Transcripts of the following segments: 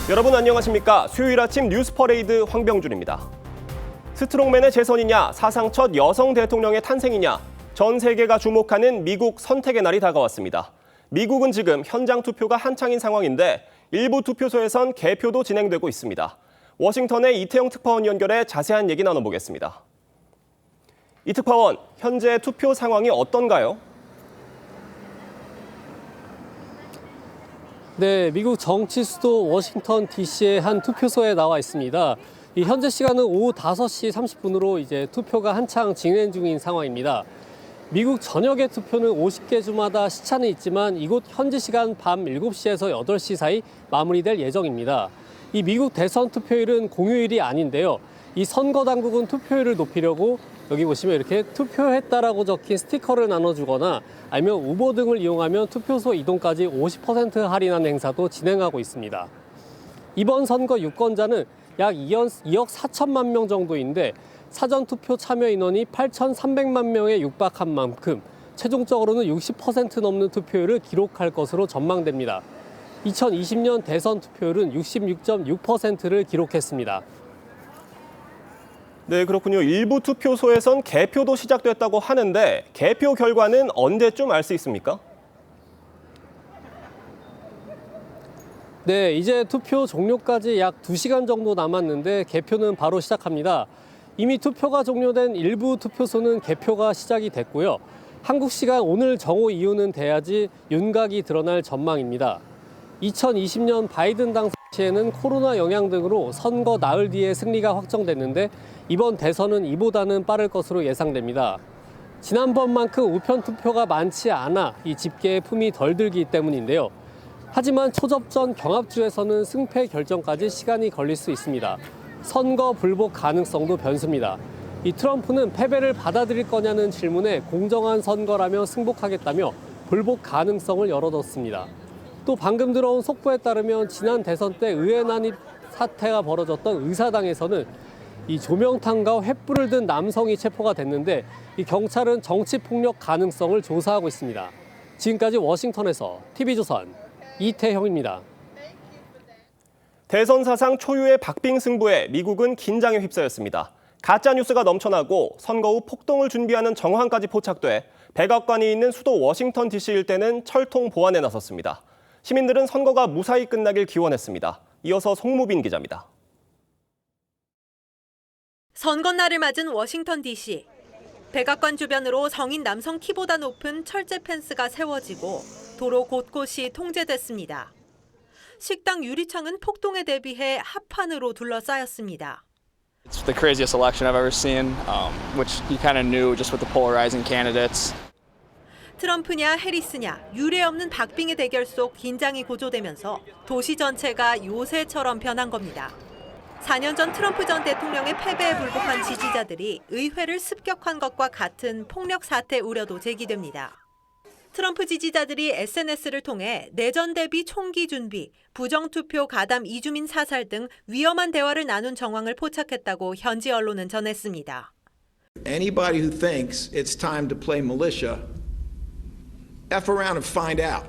여러분 안녕하십니까? 수요일 아침 뉴스 퍼레이드 황병준입니다. 스트롱맨의 재선이냐, 사상 첫 여성 대통령의 탄생이냐, 전 세계가 주목하는 미국 선택의 날이 다가왔습니다. 미국은 지금 현장 투표가 한창인 상황인데 일부 투표소에선 개표도 진행되고 있습니다. 워싱턴의 이태영 특파원 연결해 자세한 얘기 나눠보겠습니다. 이 특파원, 현재 투표 상황이 어떤가요? 네, 미국 정치 수도 워싱턴 DC의 한 투표소에 나와 있습니다. 이 현재 시간은 오후 5시 30분으로 이제 투표가 한창 진행 중인 상황입니다. 미국 전역의 투표는 50개 주마다 시차는 있지만 이곳 현지 시간 밤 7시에서 8시 사이 마무리될 예정입니다. 이 미국 대선 투표일은 공휴일이 아닌데요. 이 선거 당국은 투표율을 높이려고 여기 보시면 이렇게 투표했다라고 적힌 스티커를 나눠주거나 아니면 우버 등을 이용하면 투표소 이동까지 50% 할인하는 행사도 진행하고 있습니다. 이번 선거 유권자는 약 2억 4천만 명 정도인데 사전투표 참여 인원이 8,300만 명에 육박한 만큼 최종적으로는 60% 넘는 투표율을 기록할 것으로 전망됩니다. 2020년 대선 투표율은 66.6%를 기록했습니다. 네, 그렇군요. 일부 투표소에선 개표도 시작됐다고 하는데 개표 결과는 언제쯤 알 수 있습니까? 네, 이제 투표 종료까지 약 2시간 정도 남았는데 개표는 바로 시작합니다. 이미 투표가 종료된 일부 투표소는 개표가 시작이 됐고요. 한국 시간 오늘 정오 이후는 돼야지 윤곽이 드러날 전망입니다. 2020년 바이든 당시에는 코로나 영향 등으로 선거 나흘 뒤에 승리가 확정됐는데 이번 대선은 이보다는 빠를 것으로 예상됩니다. 지난번만큼 우편 투표가 많지 않아 이 집계에 품이 덜 들기 때문인데요. 하지만 초접전 경합주에서는 승패 결정까지 시간이 걸릴 수 있습니다. 선거 불복 가능성도 변수입니다. 이 트럼프는 패배를 받아들일 거냐는 질문에 공정한 선거라며 승복하겠다며 불복 가능성을 열어뒀습니다. 또 방금 들어온 속보에 따르면 지난 대선 때 의회 난입 사태가 벌어졌던 의사당에서는 이 조명탄과 횃불을 든 남성이 체포가 됐는데 이 경찰은 정치폭력 가능성을 조사하고 있습니다. 지금까지 워싱턴에서 TV조선 이태형입니다. 대선 사상 초유의 박빙 승부에 미국은 긴장에 휩싸였습니다. 가짜 뉴스가 넘쳐나고 선거 후 폭동을 준비하는 정황까지 포착돼 백악관이 있는 수도 워싱턴 DC 일대는 철통 보안에 나섰습니다. 시민들은 선거가 무사히 끝나길 기원했습니다. 이어서 송무빈 기자입니다. 선거날을 맞은 워싱턴 DC. 백악관 주변으로 성인 남성 키보다 높은 철제 펜스가 세워지고 도로 곳곳이 통제됐습니다. 식당 유리창은 폭동에 대비해 합판으로 둘러싸였습니다. It's the craziest election I've ever seen, which you kind of knew just with the polarizing candidates. 트럼프냐 해리스냐 유례없는 박빙의 대결 속 긴장이 고조되면서 도시 전체가 요새처럼 변한 겁니다. 4년 전 트럼프 전 대통령의 패배에 불복한 지지자들이 의회를 습격한 것과 같은 폭력 사태 우려도 제기됩니다. 트럼프 지지자들이 SNS를 통해 내전 대비 총기 준비, 부정투표 가담 이주민 사살 등 위험한 대화를 나눈 정황을 포착했다고 현지 언론은 전했습니다. Anybody who thinks it's time to play militia, F around and find out.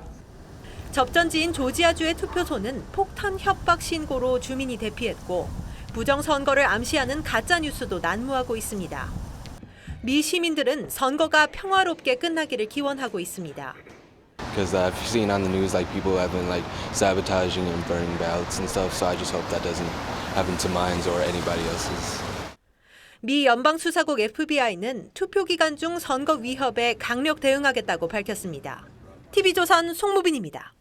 접전지인 조지아주의 투표소는 폭탄 협박 신고로 주민이 대피했고 부정선거를 암시하는 가짜뉴스도 난무하고 있습니다. 미 시민들은 선거가 평화롭게 끝나기를 기원하고 있습니다. Because I've seen on the news like people have been like sabotaging and burning ballots and stuff, so I just hope that doesn't happen to mine or anybody else's. 미 연방수사국 FBI는 투표 기간 중 선거 위협에 강력 대응하겠다고 밝혔습니다. TV조선 송무빈입니다.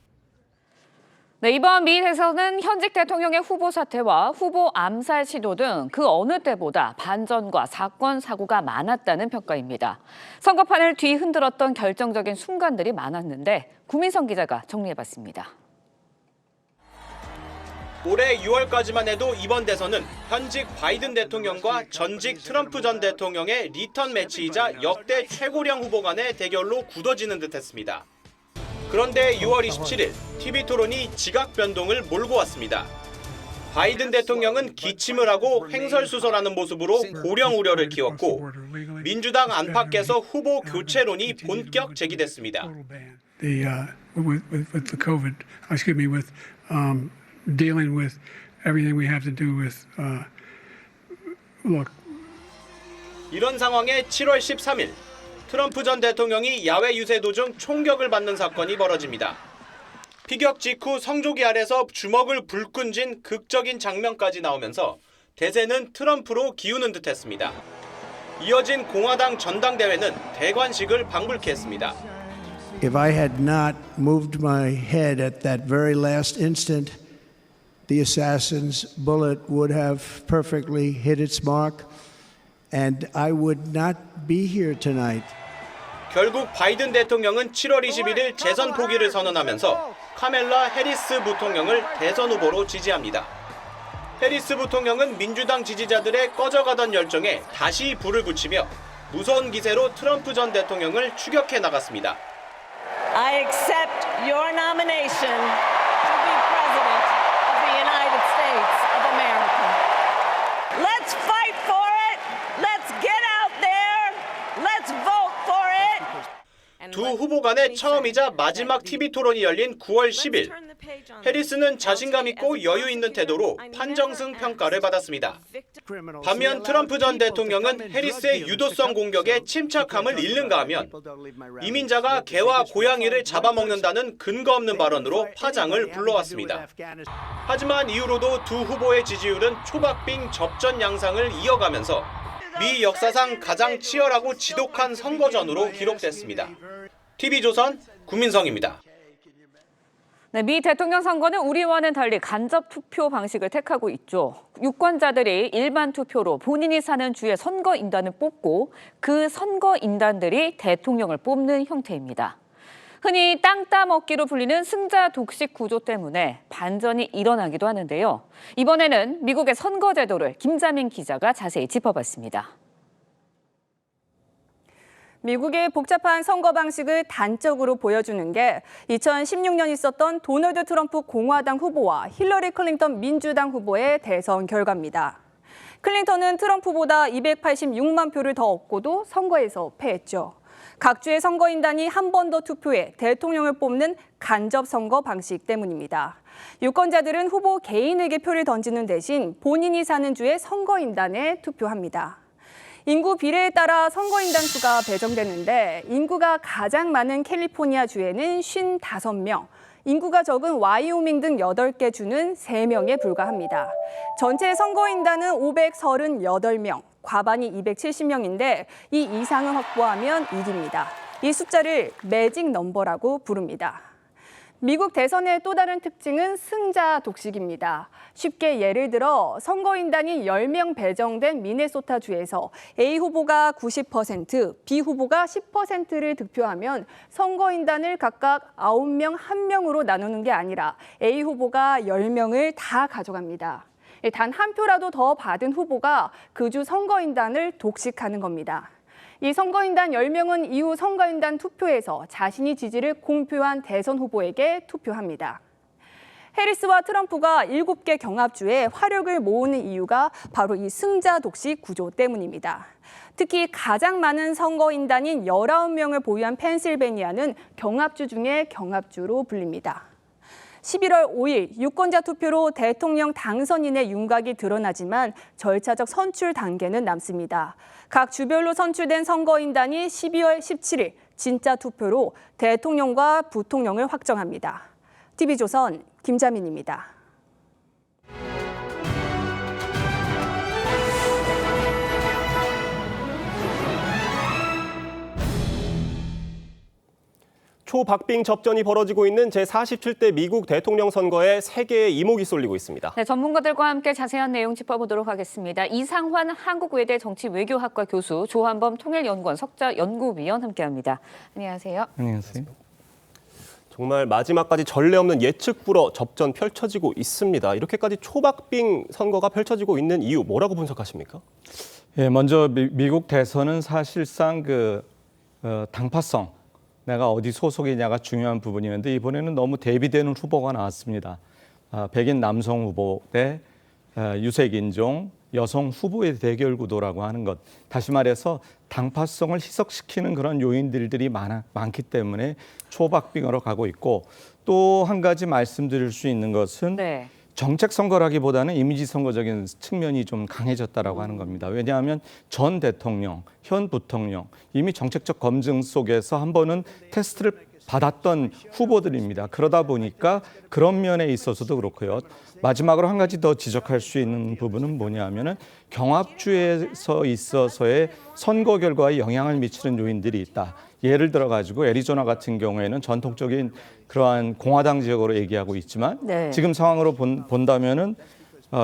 네, 이번 미 대선은 현직 대통령의 후보 사퇴와 후보 암살 시도 등 그 어느 때보다 반전과 사건, 사고가 많았다는 평가입니다. 선거판을 뒤흔들었던 결정적인 순간들이 많았는데 구민성 기자가 정리해봤습니다. 올해 6월까지만 해도 이번 대선은 현직 바이든 대통령과 전직 트럼프 전 대통령의 리턴 매치이자 역대 최고령 후보 간의 대결로 굳어지는 듯했습니다. 그런데 6월 27일 TV 토론이 지각 변동을 몰고 왔습니다. 바이든 대통령은 기침을 하고 횡설수설하는 모습으로 고령 우려를 키웠고 민주당 안팎에서 후보 교체론이 본격 제기됐습니다. dealing with everything we have to do with, look, 이런 상황에 7월 13일 트럼프 전 대통령이 야외 유세 도중 총격을 받는 사건이 벌어집니다. 피격 직후 성조기 아래서 주먹을 불끈 쥔 극적인 장면까지 나오면서 대세는 트럼프로 기우는 듯했습니다. 이어진 공화당 전당대회는 대관식을 방불케 했습니다. If I had not moved my head at that very last instant, the assassin's bullet would have perfectly hit its mark, and I would not be here tonight. 결국 바이든 대통령은 7월 21일 재선 포기를 선언하면서 카멜라 해리스 부통령을 대선 후보로 지지합니다. 해리스 부통령은 민주당 지지자들의 꺼져가던 열정에 다시 불을 붙이며 무서운 기세로 트럼프 전 대통령을 추격해 나갔습니다. I accept your nomination to be President of the United States of America. Let's fight for it. Let's get out there. Let's vote for it. 두 후보 간의 처음이자 마지막 TV 토론이 열린 9월 10일. 해리스는 자신감 있고 여유 있는 태도로 판정승 평가를 받았습니다. 반면 트럼프 전 대통령은 해리스의 유도성 공격에 침착함을 잃는가 하면 이민자가 개와 고양이를 잡아먹는다는 근거 없는 발언으로 파장을 불러왔습니다. 하지만 이후로도 두 후보의 지지율은 초박빙 접전 양상을 이어가면서 미 역사상 가장 치열하고 지독한 선거전으로 기록됐습니다. TV조선 구민성입니다. 네, 미 대통령 선거는 우리와는 달리 간접 투표 방식을 택하고 있죠. 유권자들이 일반 투표로 본인이 사는 주의 선거인단을 뽑고 그 선거인단들이 대통령을 뽑는 형태입니다. 흔히 땅 따먹기로 불리는 승자 독식 구조 때문에 반전이 일어나기도 하는데요. 이번에는 미국의 선거 제도를 김자민 기자가 자세히 짚어봤습니다. 미국의 복잡한 선거 방식을 단적으로 보여주는 게 2016년 있었던 도널드 트럼프 공화당 후보와 힐러리 클린턴 민주당 후보의 대선 결과입니다. 클린턴은 트럼프보다 286만 표를 더 얻고도 선거에서 패했죠. 각 주의 선거인단이 한 번 더 투표해 대통령을 뽑는 간접 선거 방식 때문입니다. 유권자들은 후보 개인에게 표를 던지는 대신 본인이 사는 주의 선거인단에 투표합니다. 인구 비례에 따라 선거인단 수가 배정되는데 인구가 가장 많은 캘리포니아 주에는 55명, 인구가 적은 와이오밍 등 8개 주는 3명에 불과합니다. 전체 선거인단은 538명, 과반이 270명인데 이 이상을 확보하면 이깁니다. 이 숫자를 매직 넘버라고 부릅니다. 미국 대선의 또 다른 특징은 승자 독식입니다. 쉽게 예를 들어 선거인단이 10명 배정된 미네소타주에서 A 후보가 90%, B 후보가 10%를 득표하면 선거인단을 각각 9명 1명으로 나누는 게 아니라 A 후보가 10명을 다 가져갑니다. 단 한 표라도 더 받은 후보가 그 주 선거인단을 독식하는 겁니다. 이 선거인단 10명은 이후 선거인단 투표에서 자신이 지지를 공표한 대선 후보에게 투표합니다. 해리스와 트럼프가 7개 경합주에 화력을 모으는 이유가 바로 이 승자 독식 구조 때문입니다. 특히 가장 많은 선거인단인 19명을 보유한 펜실베니아는 경합주 중에 경합주로 불립니다. 11월 5일 유권자 투표로 대통령 당선인의 윤곽이 드러나지만 절차적 선출 단계는 남습니다. 각 주별로 선출된 선거인단이 12월 17일 진짜 투표로 대통령과 부통령을 확정합니다. TV조선 김자민입니다. 초박빙 접전이 벌어지고 있는 제47대 미국 대통령 선거에 세계의 이목이 쏠리고 있습니다. 네, 전문가들과 함께 자세한 내용 짚어보도록 하겠습니다. 이상환 한국외대 정치외교학과 교수, 조한범 통일연구원 석좌연구위원 함께합니다. 안녕하세요. 안녕하세요. 정말 마지막까지 전례 없는 예측 불허 접전 펼쳐지고 있습니다. 이렇게까지 초박빙 선거가 펼쳐지고 있는 이유 뭐라고 분석하십니까? 예, 먼저 미국 대선은 사실상 당파성, 내가 어디 소속이냐가 중요한 부분이었는데 이번에는 너무 대비되는 후보가 나왔습니다. 백인 남성 후보 대 유색인종 여성 후보의 대결 구도라고 하는 것. 다시 말해서 당파성을 희석시키는 그런 요인들이 많기 때문에 초박빙으로 가고 있고 또 한 가지 말씀드릴 수 있는 것은 정책 선거라기보다는 이미지 선거적인 측면이 좀 강해졌다라고 하는 겁니다. 왜냐하면 전 대통령, 현 부통령 이미 정책적 검증 속에서 한 번은 테스트를 받았던 후보들입니다. 그러다 보니까 그런 면에 있어서도 그렇고요. 마지막으로 한 가지 더 지적할 수 있는 부분은 뭐냐면은 경합주에서 있어서의 선거 결과에 영향을 미치는 요인들이 있다. 예를 들어 가지고 애리조나 같은 경우에는 전통적인 그러한 공화당 지역으로 얘기하고 있지만 네. 지금 상황으로 본다면은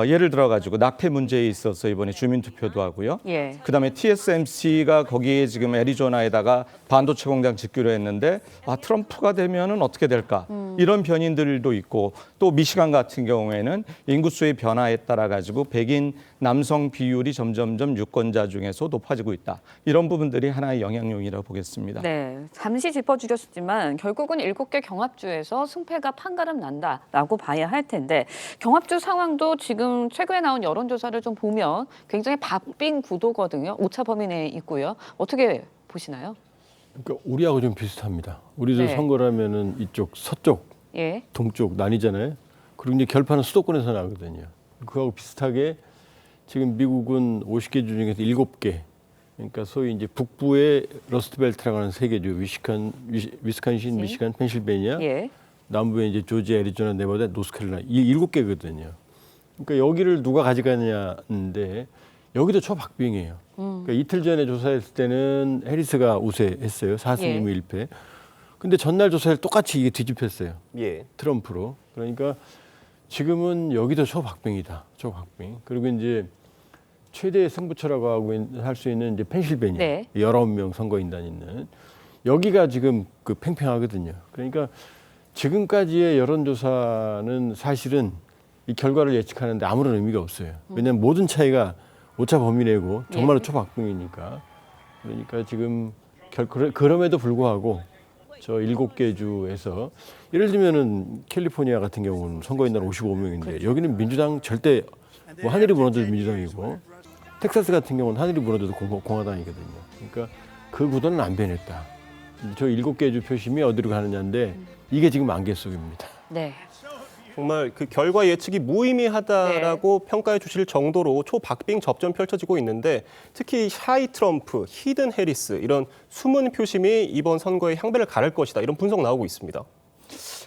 예를 들어 가지고 낙태 문제에 있어서 이번에 주민 투표도 하고요. 예. 그다음에 TSMC가 거기에 지금 애리조나에다가 반도체 공장 짓기로 했는데 트럼프가 되면은 어떻게 될까? 이런 변인들도 있고 또 미시간 같은 경우에는 인구수의 변화에 따라 가지고 백인 남성 비율이 점점점 유권자 중에서 높아지고 있다. 이런 부분들이 하나의 영향용이라고 보겠습니다. 네, 잠시 짚어주셨지만 결국은 7개 경합주에서 승패가 판가름 난다라고 봐야 할 텐데 경합주 상황도 지금 최근에 나온 여론조사를 좀 보면 굉장히 박빙 구도거든요. 오차 범위 내에 있고요. 어떻게 보시나요? 그러니까 우리하고 좀 비슷합니다. 우리도 네. 선거라면은 이쪽 서쪽, 예. 동쪽 나뉘잖아요. 그리고 이제 결판은 수도권에서 나거든요. 그거하고 비슷하게 지금 미국은 50개 주 중에서 7개, 그러니까 소위 이제 북부의 러스트벨트라고 하는 3개주, 위스콘신, 미시간, 펜실베니아, 예. 남부에 이제 조지아, 애리조나, 네바다, 노스캐롤라이나 이 7개거든요. 그러니까 여기를 누가 가져가느냐인데 여기도 초박빙이에요. 그러니까 이틀 전에 조사했을 때는 해리스가 우세했어요. 4승 2무 1패. 근데 전날 조사를 똑같이 이게 뒤집혔어요. 예. 트럼프로. 그러니까 지금은 여기도 초박빙이다. 초박빙. 그리고 이제 최대의 승부처라고 하고 할 수 있는 이제 펜실베니아. 네. 19명 선거인단 있는. 여기가 지금 그 팽팽하거든요. 그러니까 지금까지의 여론조사는 사실은 이 결과를 예측하는데 아무런 의미가 없어요. 왜냐하면 모든 차이가 오차 범위 내고 정말로 초박빙이니까. 그러니까 지금 그럼에도 불구하고 저 7개 주에서 예를 들면은 캘리포니아 같은 경우는 선거인단 55명인데 그렇죠. 여기는 민주당 절대 뭐 하늘이 무너져도 민주당이고 텍사스 같은 경우는 하늘이 무너져도 공화당이거든요. 그러니까 그 구도는 안 변했다. 저 7개 주 표심이 어디로 가느냐인데 이게 지금 안개 속입니다. 네. 정말 그 결과 예측이 무의미하다라고 평가해 주실 정도로 초박빙 접전 펼쳐지고 있는데 특히 샤이 트럼프, 히든 해리스 이런 숨은 표심이 이번 선거에 향배를 가를 것이다. 이런 분석 나오고 있습니다.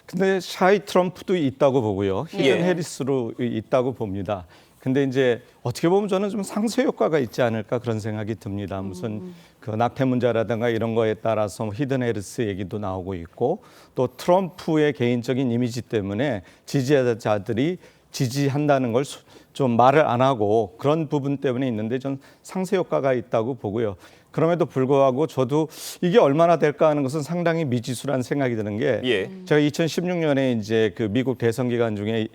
근데 샤이 트럼프도 있다고 보고요. 히든 예. 해리스로 있다고 봅니다. 근데 이제 어떻게 보면 저는 좀 상쇄 효과가 있지 않을까 그런 생각이 듭니다. 무슨 그 낙태 문제라든가 이런 거에 따라서 히든 해리스 얘기도 나오고 있고 또 트럼프의 개인적인 이미지 때문에 지지자들이 지지한다는 걸 좀 말을 안 하고 그런 부분 때문에 있는데 전 상쇄 효과가 있다고 보고요. 그럼에도 불구하고 저도 이게 얼마나 될까 하는 것은 상당히 미지수라는 생각이 드는 게 제가 2016년에 이제 그 미국 대선 기간 중에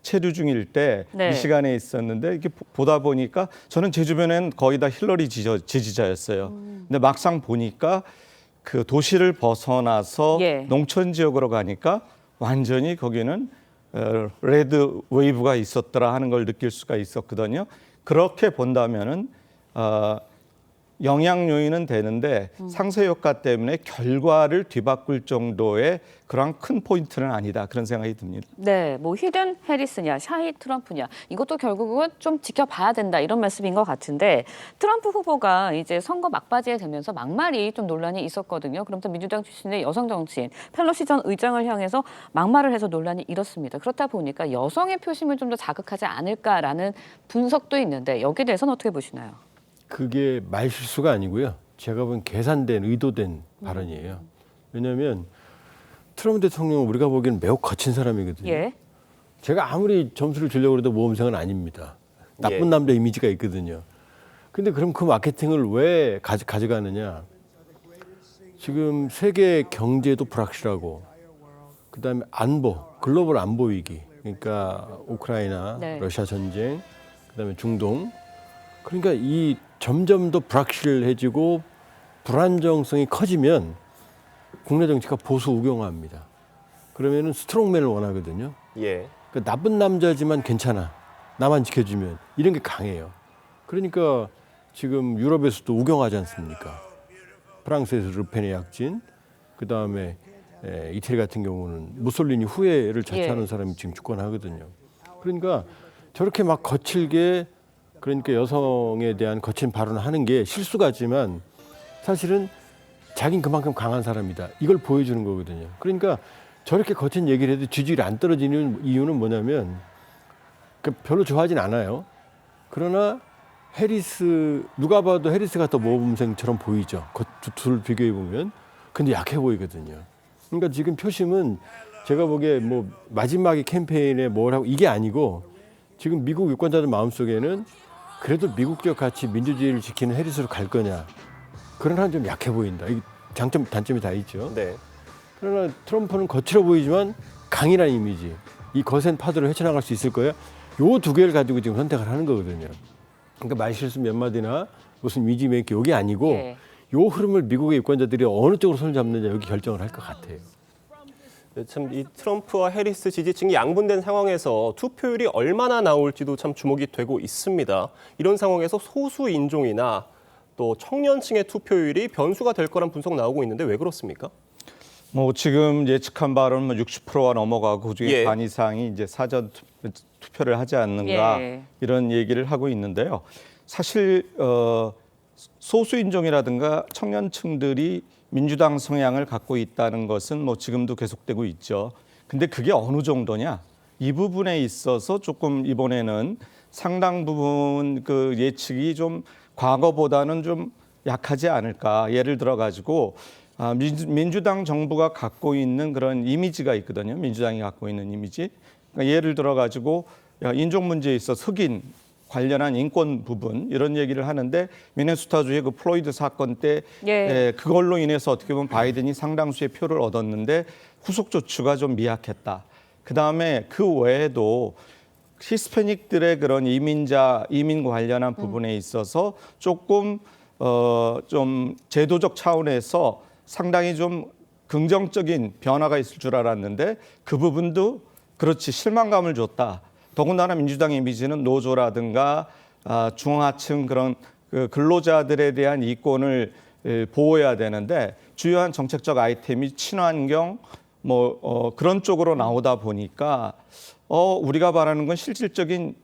체류 중일 때 네. 미시간에 있었는데 이렇게 보다 보니까 저는 제 주변엔 거의 다 힐러리 지지자였어요. 근데 막상 보니까 그 도시를 벗어나서 농촌 지역으로 가니까 완전히 거기는 레드 웨이브가 있었더라 하는 걸 느낄 수가 있었거든요. 그렇게 본다면은 영향 요인은 되는데 상쇄 효과 때문에 결과를 뒤바꿀 정도의 그런 큰 포인트는 아니다 그런 생각이 듭니다. 네, 뭐 히든 해리스냐, 샤이 트럼프냐 이것도 결국은 좀 지켜봐야 된다 이런 말씀인 것 같은데 트럼프 후보가 이제 선거 막바지에 되면서 막말이 좀 논란이 있었거든요. 그럼 또 민주당 출신의 여성 정치인 펠로시 전 의장을 향해서 막말을 해서 논란이 일었습니다. 그렇다 보니까 여성의 표심을 좀 더 자극하지 않을까라는 분석도 있는데 여기에 대해서는 어떻게 보시나요? 그게 말실수가 아니고요. 제가 본 계산된, 의도된 발언이에요. 왜냐하면 트럼프 대통령은 우리가 보기에는 매우 거친 사람이거든요. 예. 제가 아무리 점수를 주려고 해도 모험생은 아닙니다. 나쁜 남자 이미지가 있거든요. 근데 그럼 그 마케팅을 왜 가져가느냐. 지금 세계 경제도 불확실하고 그다음에 안보, 글로벌 안보 위기. 그러니까 우크라이나, 러시아 전쟁, 그다음에 중동. 그러니까 이 점점 더 불확실해지고 불안정성이 커지면 국내 정치가 보수 우경화합니다. 그러면은 스트롱맨을 원하거든요. 그러니까 나쁜 남자지만 괜찮아. 나만 지켜주면 이런 게 강해요. 그러니까 지금 유럽에서도 우경하지 않습니까? 프랑스에서 르펜의 약진, 그 다음에 이태리 같은 경우는 무솔리니 후예를 자처하는 사람이 지금 주권하거든요. 그러니까 저렇게 막 거칠게 그러니까 여성에 대한 거친 발언을 하는 게 실수 같지만 사실은 자긴 그만큼 강한 사람이다. 이걸 보여주는 거거든요. 그러니까 저렇게 거친 얘기를 해도 지지율이 안 떨어지는 이유는 뭐냐면 별로 좋아하진 않아요. 그러나 해리스 누가 봐도 해리스가 더 모범생처럼 보이죠. 둘 비교해 보면. 근데 약해 보이거든요. 그러니까 지금 표심은 제가 보기에 뭐 마지막에 캠페인에 뭘 하고 이게 아니고 지금 미국 유권자들 마음속에는 그래도 미국적 가치 민주주의를 지키는 해리스로 갈 거냐. 그런 한 좀 약해 보인다. 이 장점 단점이 다 있죠. 네. 그러나 트럼프는 거칠어 보이지만 강인한 이미지. 이 거센 파도를 헤쳐나갈 수 있을 거야. 요 두 개를 가지고 지금 선택을 하는 거거든요. 그러니까 말실수 몇 마디나 무슨 위지 메이킹 이게 아니고 네. 요 흐름을 미국의 유권자들이 어느 쪽으로 손을 잡느냐 여기 결정을 할 것 같아요. 참 이 트럼프와 해리스 지지층이 양분된 상황에서 투표율이 얼마나 나올지도 참 주목이 되고 있습니다. 이런 상황에서 소수 인종이나 또 청년층의 투표율이 변수가 될 거란 분석 나오고 있는데 왜 그렇습니까? 뭐 지금 예측한 바로는 60%가 넘어가고 그중에 예. 반 이상이 이제 사전 투표를 하지 않는가 예. 이런 얘기를 하고 있는데요. 사실 소수 인종이라든가 청년층들이 민주당 성향을 갖고 있다는 것은 뭐 지금도 계속되고 있죠. 근데 그게 어느 정도냐? 이 부분에 있어서 조금 이번에는 상당 부분 그 예측이 좀 과거보다는 좀 약하지 않을까. 예를 들어 가지고 민주당 정부가 갖고 있는 그런 이미지가 있거든요. 민주당이 갖고 있는 이미지. 그러니까 예를 들어 가지고 인종 문제에 있어서 흑인 관련한 인권 부분 이런 얘기를 하는데 미네소타주의 그 플로이드 사건 때 예. 그걸로 인해서 어떻게 보면 바이든이 상당수의 표를 얻었는데 후속 조치가 좀 미약했다. 그다음에 그 외에도 히스패닉들의 그런 이민 관련한 부분에 있어서 조금 좀 제도적 차원에서 상당히 좀 긍정적인 변화가 있을 줄 알았는데 그 부분도 그렇지 실망감을 줬다. 더군다나 민주당 이미지는 노조라든가 중하층 그런 그 근로자들에 대한 이권을 보호해야 되는데 주요한 정책적 아이템이 친환경 그런 쪽으로 나오다 보니까 우리가 바라는 건 실질적인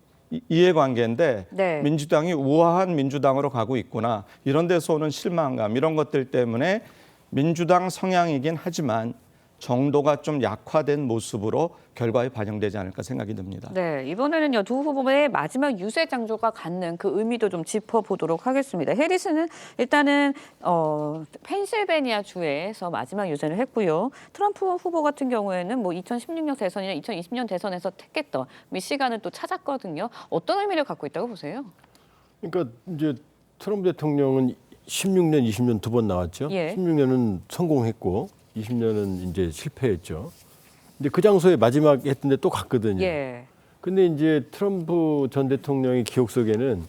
이해관계인데 네. 민주당이 우아한 민주당으로 가고 있구나. 이런 데서 오는 실망감 이런 것들 때문에 민주당 성향이긴 하지만 정도가 좀 약화된 모습으로 결과에 반영되지 않을까 생각이 듭니다. 네, 이번에는요 두 후보의 마지막 유세 장소가 갖는 그 의미도 좀 짚어보도록 하겠습니다. 해리스는 일단은 펜실베니아 주에서 마지막 유세를 했고요. 트럼프 후보 같은 경우에는 뭐 2016년 대선이나 2020년 대선에서 택했던 미시간을 또 찾았거든요. 어떤 의미를 갖고 있다고 보세요? 그러니까 이제 트럼프 대통령은 16년, 20년 두 번 나왔죠. 예. 16년은 성공했고 20년은 이제 실패했죠. 근데 그 장소에 마지막 했던데 또 갔거든요. 예. 근데 이제 트럼프 전 대통령의 기억 속에는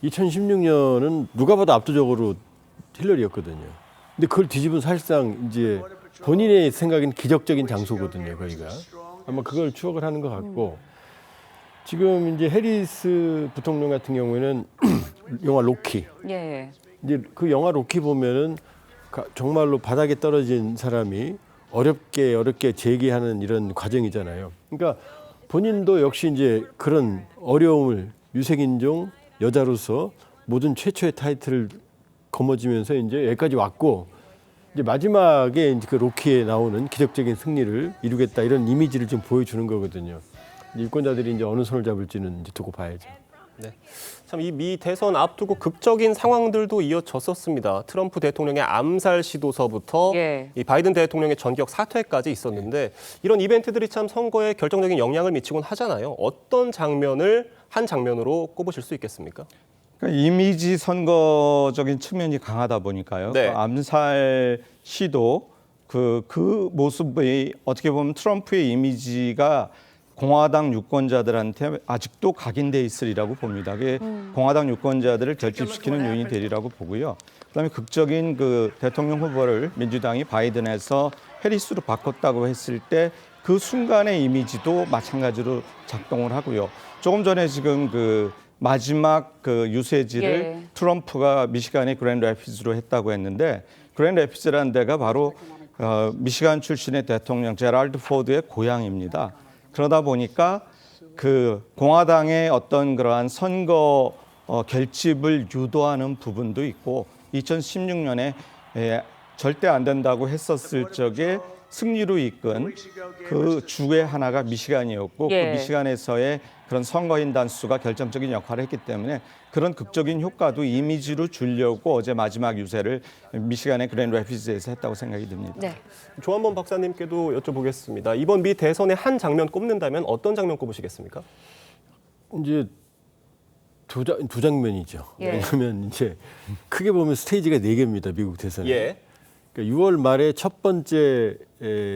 2016년은 누가 봐도 압도적으로 힐러리였거든요. 근데 그걸 뒤집은 사실상 이제 본인의 생각엔 기적적인 장소거든요, 거기가. 아마 그걸 추억을 하는 것 같고 지금 이제 해리스 부통령 같은 경우에는 영화 로키. 예. 이제 그 영화 로키 보면은 정말로 바닥에 떨어진 사람이 어렵게 재기하는 이런 과정이잖아요. 그러니까 본인도 역시 이제 그런 어려움을 유색인종 여자로서 모든 최초의 타이틀을 거머쥐면서 이제 여기까지 왔고 이제 마지막에 이제 그 로키에 나오는 기적적인 승리를 이루겠다 이런 이미지를 좀 보여주는 거거든요. 유권자들이 이제 어느 손을 잡을지는 이제 두고 봐야죠. 네. 참 이 미 대선 앞두고 극적인 상황들도 이어졌었습니다. 트럼프 대통령의 암살 시도서부터 예. 이 바이든 대통령의 전격 사퇴까지 있었는데 이런 이벤트들이 참 선거에 결정적인 영향을 미치곤 하잖아요. 어떤 한 장면으로 꼽으실 수 있겠습니까? 그러니까 이미지 선거적인 측면이 강하다 보니까요. 네. 그 암살 시도 그 모습이 어떻게 보면 트럼프의 이미지가 공화당 유권자들한테 아직도 각인돼 있으리라고 봅니다. 그게 공화당 유권자들을 결집시키는 요인이 되리라고 보고요. 그다음에 극적인 그 대통령 후보를 민주당이 바이든에서 해리스로 바꿨다고 했을 때 그 순간의 이미지도 마찬가지로 작동을 하고요. 조금 전에 지금 그 마지막 그 유세지를 예. 트럼프가 미시간의 그랜드 래피드로 했다고 했는데 그랜드 래피드라는 데가 바로 미시간 출신의 대통령 제랄드 포드의 고향입니다. 그러다 보니까 그 공화당의 어떤 그러한 선거 결집을 유도하는 부분도 있고 2016년에 절대 안 된다고 했었을 적에 승리로 이끈 그 주의 하나가 미시간이었고 그 미시간에서의 그런 선거인 단수가 결정적인 역할을 했기 때문에 그런 극적인 효과도 이미지로 주려고 어제 마지막 유세를 미시간의 그랜드 래피드에서 했다고 생각이 듭니다. 네. 조한범 박사님께도 여쭤보겠습니다. 이번 미 대선의 한 장면 꼽는다면 어떤 장면 꼽으시겠습니까? 이제 두 장면이죠. 왜냐하면 이제 크게 보면 스테이지가 4개입니다. 미국 대선에. 그러니까 6월 말에 첫 번째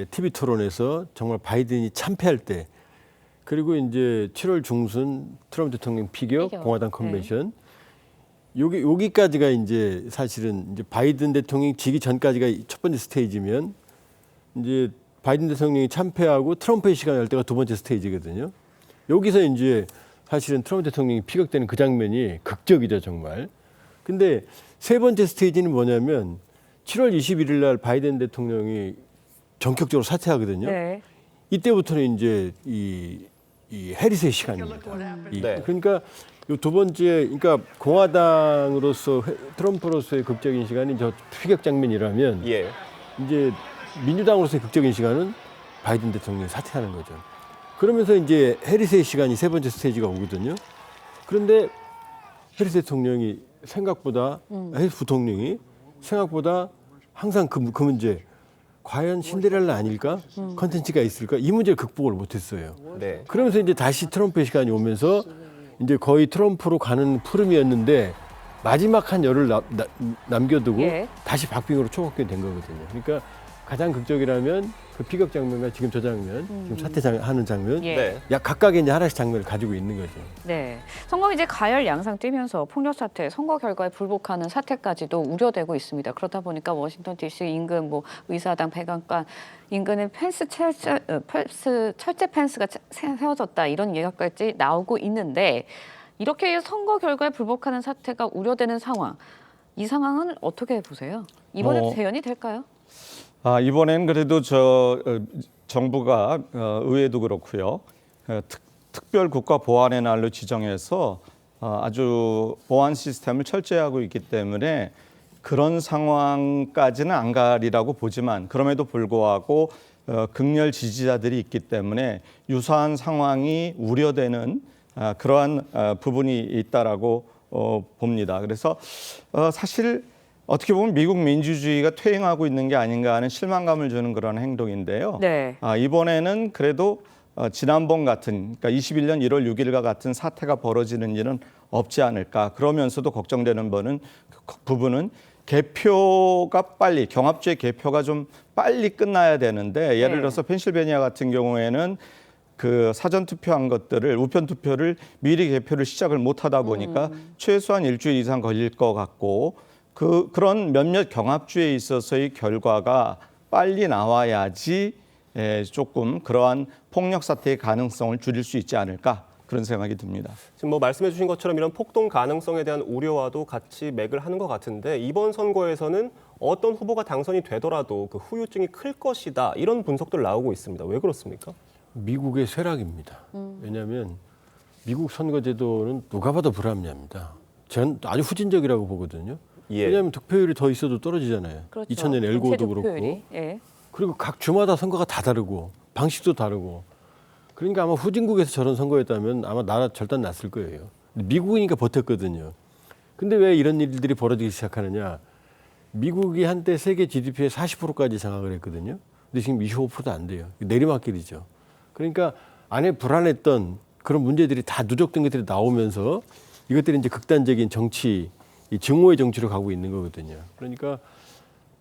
TV 토론에서 정말 바이든이 참패할 때, 그리고 이제 7월 중순 트럼프 대통령 피격, 공화당 컨벤션, 여기까지가 이제 사실은 이제 바이든 대통령이 지기 전까지가 첫 번째 스테이지면, 이제 바이든 대통령이 참패하고 트럼프의 시간이 할 때가 두 번째 스테이지거든요. 여기서 이제 사실은 트럼프 대통령이 피격되는 그 장면이 극적이죠, 정말. 근데 세 번째 스테이지는 뭐냐면 7월 21일 날 바이든 대통령이 전격적으로 사퇴하거든요. 이때부터는 이제 이 해리스의 시간입니다. 그러니까 이 두 번째, 그러니까 공화당으로서 트럼프로서의 극적인 시간이 저 피격 장면이라면 이제 민주당으로서의 극적인 시간은 바이든 대통령이 사퇴하는 거죠. 그러면서 이제 해리스의 시간이 세 번째 스테이지가 오거든요. 그런데 해리스 대통령이 생각보다 해리스 부통령이 생각보다 항상 그 문제, 과연 신데렐라 아닐까? 컨텐츠가 있을까? 이 문제를 극복을 못했어요. 그러면서 이제 다시 트럼프의 시간이 오면서 이제 거의 트럼프로 가는 푸름이었는데 마지막 한 열을 남겨두고 다시 박빙으로 초박빙이 된 거거든요. 그러니까 가장 극적이라면 그 피격 장면과 지금 저 장면, 지금 사퇴하는 장면, 약 각각의 이제 하나씩 장면을 가지고 있는 거죠. 네, 선거 이제 가열 양상 뛰면서 폭력 사태, 선거 결과에 불복하는 사태까지도 우려되고 있습니다. 그러다 보니까 워싱턴 D.C. 인근 뭐 의사당 백악관 인근에 철제 펜스가 세워졌다 이런 얘기까지 나오고 있는데 이렇게 선거 결과에 불복하는 사태가 우려되는 상황, 이 상황은 어떻게 보세요? 이번에도 재연이 될까요? 이번엔 그래도 정부가 의회도 그렇고요. 특별 국가 보안의 날로 지정해서 아주 보안 시스템을 철저히 하고 있기 때문에 그런 상황까지는 안 가리라고 보지만 그럼에도 불구하고 극렬 지지자들이 있기 때문에 유사한 상황이 우려되는 그러한 부분이 있다라고 봅니다. 그래서 사실 어떻게 보면 미국 민주주의가 퇴행하고 있는 게 아닌가 하는 실망감을 주는 그런 행동인데요. 이번에는 그래도 지난번 같은, 그러니까 21년 1월 6일과 같은 사태가 벌어지는 일은 없지 않을까. 그러면서도 걱정되는 부분은 개표가 빨리, 경합주의 개표가 좀 빨리 끝나야 되는데 예를 들어서 펜실베니아 같은 경우에는 그 사전 투표한 것들을 우편 투표를 미리 개표를 시작을 못 하다 보니까 최소한 일주일 이상 걸릴 것 같고 그런 몇몇 경합주에 있어서의 결과가 빨리 나와야지 조금 그러한 폭력 사태의 가능성을 줄일 수 있지 않을까 그런 생각이 듭니다. 지금 뭐 말씀해 주신 것처럼 이런 폭동 가능성에 대한 우려와도 같이 맥을 하는 것 같은데 이번 선거에서는 어떤 후보가 당선이 되더라도 그 후유증이 클 것이다 이런 분석들 나오고 있습니다. 왜 그렇습니까? 미국의 쇠락입니다. 왜냐하면 미국 선거제도는 누가 봐도 불합리합니다. 저는 아주 후진적이라고 보거든요. 왜냐하면 득표율이 더 있어도 떨어지잖아요. 2000년 엘고도 그렇고. 그리고 각 주마다 선거가 다 다르고 방식도 다르고. 그러니까 아마 후진국에서 저런 선거였다면 아마 나라 절단 났을 거예요. 미국이니까 버텼거든요. 근데 왜 이런 일들이 벌어지기 시작하느냐. 미국이 한때 세계 GDP의 40%까지 장악을 했거든요. 근데 지금 25%도 안 돼요. 내리막길이죠. 그러니까 안에 불안했던 그런 문제들이 다 누적된 것들이 나오면서 이것들이 이제 극단적인 정치, 이 증오의 정치로 가고 있는 거거든요. 그러니까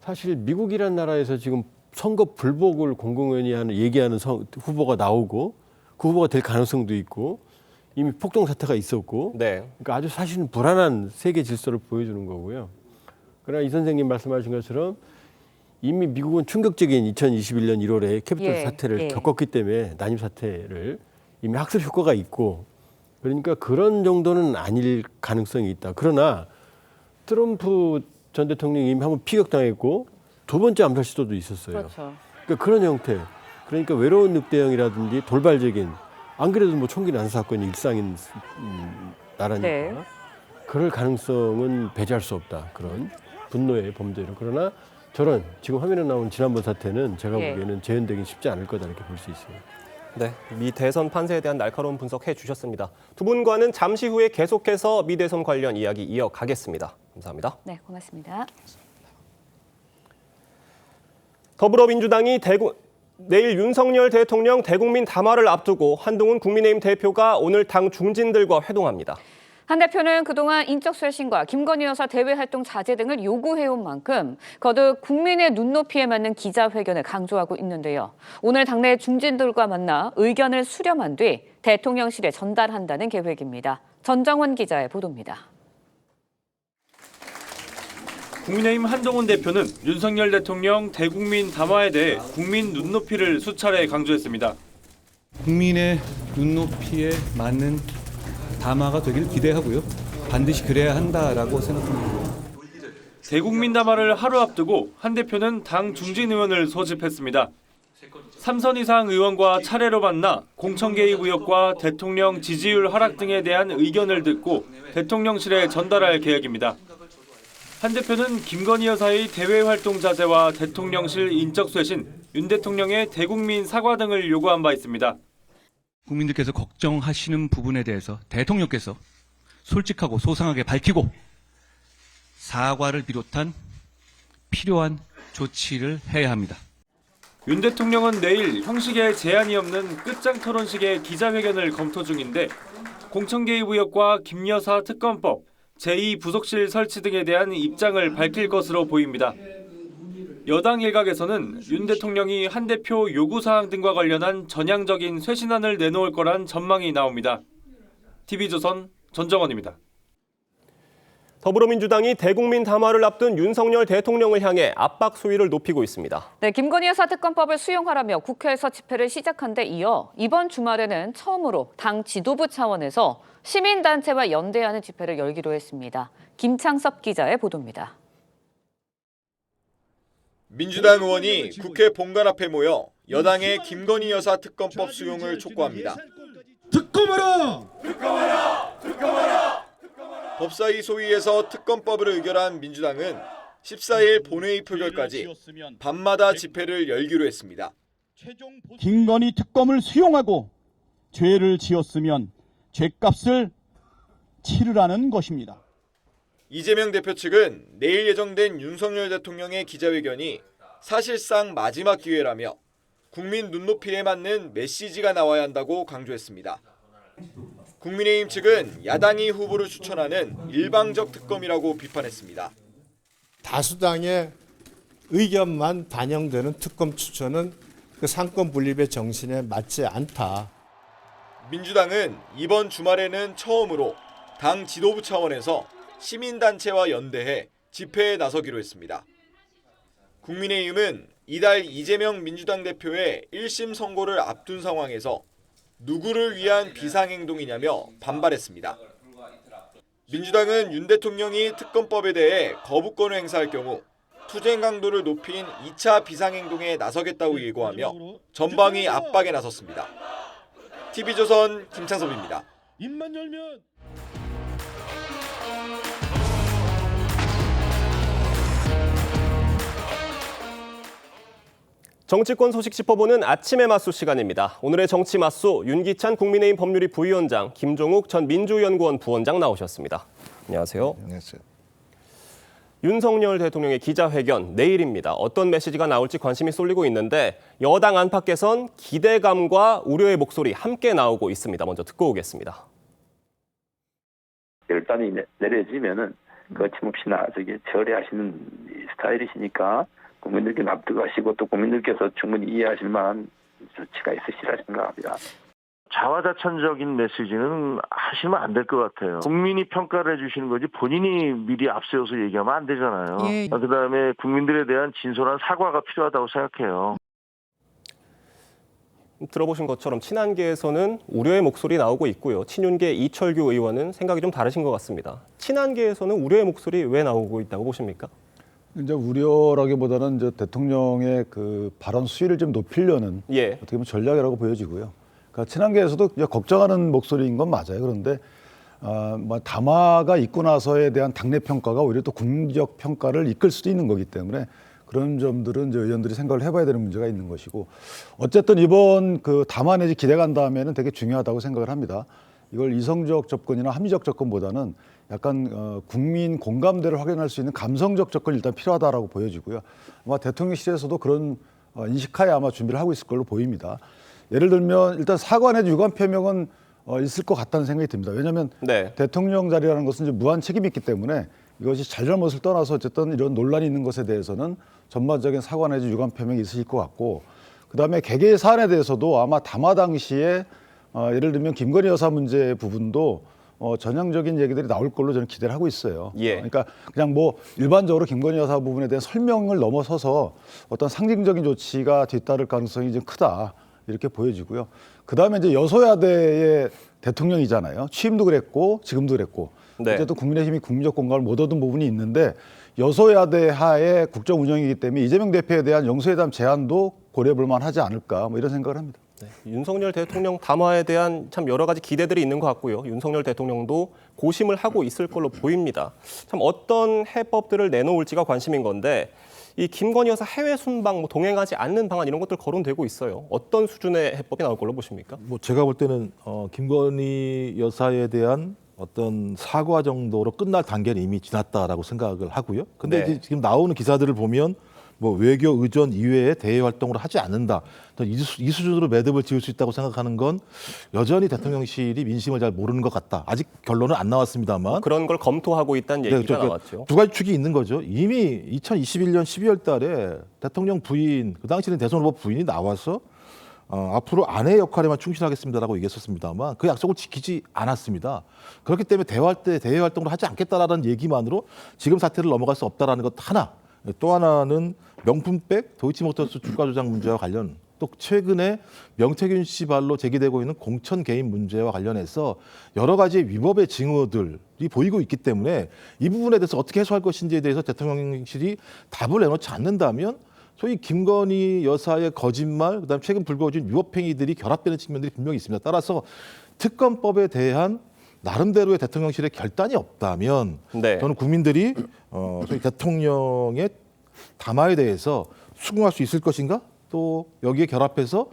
사실 미국이란 나라에서 지금 선거 불복을 공공연히 얘기하는 후보가 나오고 그 후보가 될 가능성도 있고 이미 폭동 사태가 있었고 그러니까 아주 사실은 불안한 세계 질서를 보여주는 거고요. 그러나 이 선생님 말씀하신 것처럼 이미 미국은 충격적인 2021년 1월에 캐피털 사태를 겪었기 때문에 난임 사태를 이미 학습 효과가 있고 그러니까 그런 정도는 아닐 가능성이 있다. 그러나 트럼프 전 대통령이 이미 한번 피격당했고 두 번째 암살 시도도 있었어요. 그러니까 그런 형태, 그러니까 외로운 늑대형이라든지 돌발적인 안 그래도 뭐 총기 난사 사건이 일상인 나라니까 네. 그럴 가능성은 배제할 수 없다. 그런 분노의 범죄로. 그러나 저런 지금 화면에 나온 지난번 사태는 제가 예. 보기에는 재현되기 쉽지 않을 거다 이렇게 볼 수 있어요. 네, 미 대선 판세에 대한 날카로운 분석해 주셨습니다. 두 분과는 잠시 후에 계속해서 미 대선 관련 이야기 이어가겠습니다. 감사합니다. 네, 고맙습니다. 더불어민주당이 내일 윤석열 대통령 대국민 담화를 앞두고 한동훈 국민의힘 대표가 오늘 당 중진들과 회동합니다. 한 대표는 그동안 인적 쇄신과 김건희 여사 대외 활동 자제 등을 요구해온 만큼 거듭 국민의 눈높이에 맞는 기자회견을 강조하고 있는데요. 오늘 당내 중진들과 만나 의견을 수렴한 뒤 대통령실에 전달한다는 계획입니다. 전정원 기자의 보도입니다. 국민의힘 한동훈 대표는 윤석열 대통령 대국민 담화에 대해 국민 눈높이를 수차례 강조했습니다. 국민의 눈높이에 맞는 담화가 되길 기대하고요. 반드시 그래야 한다라고 생각합니다. 대국민 담화를 하루 앞두고 한 대표는 당 중진 의원을 소집했습니다. 3선 이상 의원과 차례로 만나 공천 개입 의혹과 대통령 지지율 하락 등에 대한 의견을 듣고 대통령실에 전달할 계획입니다. 한 대표는 김건희 여사의 대외 활동 자제와 대통령실 인적 쇄신, 윤 대통령의 대국민 사과 등을 요구한 바 있습니다. 국민들께서 걱정하시는 부분에 대해서 대통령께서 솔직하고 소상하게 밝히고 사과를 비롯한 필요한 조치를 해야 합니다. 윤 대통령은 내일 형식에 제한이 없는 끝장 토론식의 기자회견을 검토 중인데 공천 개입 의혹과 김 여사 특검법, 제2부속실 설치 등에 대한 입장을 밝힐 것으로 보입니다. 여당 일각에서는 윤 대통령이 한 대표 요구사항 등과 관련한 전향적인 쇄신안을 내놓을 거란 전망이 나옵니다. TV조선 전정원입니다. 더불어민주당이 대국민 담화를 앞둔 윤석열 대통령을 향해 압박 수위를 높이고 있습니다. 네, 김건희 여사 특검법을 수용하라며 국회에서 집회를 시작한 데 이어 이번 주말에는 처음으로 당 지도부 차원에서 시민단체와 연대하는 집회를 열기로 했습니다. 김창섭 기자의 보도입니다. 민주당 의원이 국회 본관 앞에 모여 여당의 김건희 여사 특검법 수용을 촉구합니다. 특검하라! 특검하라! 특검하라! 법사위 소위에서 특검법을 의결한 민주당은 14일 본회의 표결까지 밤마다 집회를 열기로 했습니다. 김건희 특검을 수용하고 죄를 지었으면 죄값을 치르라는 것입니다. 이재명 대표 측은 내일 예정된 윤석열 대통령의 기자회견이 사실상 마지막 기회라며 국민 눈높이에 맞는 메시지가 나와야 한다고 강조했습니다. 국민의힘 측은 야당이 후보를 추천하는 일방적 특검이라고 비판했습니다. 다수당의 의견만 반영되는 특검 추천은 그 상권 분립의 정신에 맞지 않다. 민주당은 이번 주말에는 처음으로 당 지도부 차원에서 시민단체와 연대해 집회에 나서기로 했습니다. 국민의힘은 이달 이재명 민주당 대표의 1심 선고를 앞둔 상황에서 누구를 위한 비상행동이냐며 반발했습니다. 민주당은 윤 대통령이 특검법에 대해 거부권을 행사할 경우 투쟁 강도를 높인 2차 비상행동에 나서겠다고 예고하며 전방위 압박에 나섰습니다. TV조선 김창섭입니다. 입만 열면 정치권 소식 짚어보는 아침의 맞수 시간입니다. 오늘의 정치 맞수 윤기찬 국민의힘 법률위 부위원장, 김종욱 전 민주연구원 부원장 나오셨습니다. 안녕하세요. 안녕하세요. 윤석열 대통령의 기자회견 내일입니다. 어떤 메시지가 나올지 관심이 쏠리고 있는데 여당 안팎에선 기대감과 우려의 목소리 함께 나오고 있습니다. 먼저 듣고 오겠습니다. 결단이 내려지면은 거침없이나 처리하시는 스타일이시니까 국민들께 납득하시고 또 국민들께서 충분히 이해하실 만한 조치가 있으시라 생각합니다. 자화자찬적인 메시지는 하시면 안 될 것 같아요. 국민이 평가를 해주시는 거지 본인이 미리 앞세워서 얘기하면 안 되잖아요. 예. 그다음에 국민들에 대한 진솔한 사과가 필요하다고 생각해요. 들어보신 것처럼 친한계에서는 우려의 목소리 나오고 있고요. 친윤계 이철규 의원은 생각이 좀 다르신 것 같습니다. 친한계에서는 우려의 목소리 왜 나오고 있다고 보십니까? 이제 우려라기보다는 이제 대통령의 그 발언 수위를 좀 높이려는 어떻게 보면 전략이라고 보여지고요. 그러니까 친한계에서도 걱정하는 목소리인 건 맞아요. 그런데 뭐 담화가 있고 나서에 대한 당내 평가가 오히려 또 국민적 평가를 이끌 수도 있는 거기 때문에 그런 점들은 이제 의원들이 생각을 해봐야 되는 문제가 있는 것이고 어쨌든 이번 그 담화 내지 기대간담회는 되게 중요하다고 생각을 합니다. 이걸 이성적 접근이나 합리적 접근보다는 약간 국민 공감대를 확인할 수 있는 감성적 접근이 일단 필요하다라고 보여지고요. 아마 대통령실에서도 그런 인식하에 아마 준비를 하고 있을 걸로 보입니다. 예를 들면 일단 사과 내지 유감 표명은 있을 것 같다는 생각이 듭니다. 왜냐하면 네. 대통령 자리라는 것은 이제 무한 책임이 있기 때문에 이것이 잘잘못을 떠나서 어쨌든 이런 논란이 있는 것에 대해서는 전반적인 사과 내지 유감 표명이 있으실 것 같고 그다음에 개개의 사안에 대해서도 아마 담화 당시에 예를 들면 김건희 여사 문제 부분도 전향적인 얘기들이 나올 걸로 저는 기대를 하고 있어요. 예. 그러니까 그냥 뭐 일반적으로 김건희 여사 부분에 대한 설명을 넘어서서 어떤 상징적인 조치가 뒤따를 가능성이 좀 크다 이렇게 보여지고요. 그다음에 이제 여소야대의 대통령이잖아요. 취임도 그랬고 지금도 그랬고 네. 어쨌든 국민의힘이 국민적 공감을 못 얻은 부분이 있는데 여소야대 하에 국정 운영이기 때문에 이재명 대표에 대한 영수회담 제안도 고려해 볼 만하지 않을까 뭐 이런 생각을 합니다. 네, 윤석열 대통령 담화에 대한 참 여러 가지 기대들이 있는 것 같고요. 윤석열 대통령도 고심을 하고 있을 걸로 보입니다. 참 어떤 해법들을 내놓을지가 관심인 건데 이 김건희 여사 해외 순방, 뭐 동행하지 않는 방안 이런 것들 거론되고 있어요. 어떤 수준의 해법이 나올 걸로 보십니까? 뭐 제가 볼 때는 김건희 여사에 대한 어떤 사과 정도로 끝날 단계는 이미 지났다라고 생각을 하고요. 근데 네. 이제 지금 나오는 기사들을 보면 뭐 외교 의전 이외에 대외 활동을 하지 않는다. 이 수준으로 매듭을 지을 수 있다고 생각하는 건 여전히 대통령실이 민심을 잘 모르는 것 같다. 아직 결론은 안 나왔습니다만 그런 걸 검토하고 있다는 얘기가 나왔죠. 두 가지 축이 있는 거죠. 이미 2021년 12월 달에 대통령 부인, 그 당시에는 대선 후보 부인이 나와서 앞으로 아내의 역할에만 충실하겠습니다라고 얘기했었습니다만 그 약속을 지키지 않았습니다. 그렇기 때문에 대화할 때 대외 활동을 하지 않겠다라는 얘기만으로 지금 사태를 넘어갈 수 없다라는 것 하나. 또 하나는 명품백 도이치모터스 주가 조작 문제와 관련 또 최근에 명태균 씨 발로 제기되고 있는 공천 개입 문제와 관련해서 여러 가지 위법의 징후들이 보이고 있기 때문에 이 부분에 대해서 어떻게 해소할 것인지에 대해서 대통령실이 답을 내놓지 않는다면 소위 김건희 여사의 거짓말, 그다음 최근 불거진 위법행위들이 결합되는 측면들이 분명히 있습니다. 따라서 특검법에 대한 나름대로의 대통령실의 결단이 없다면 네. 저는 국민들이 소위 대통령의 담화에 대해서 수긍할 수 있을 것인가? 또 여기에 결합해서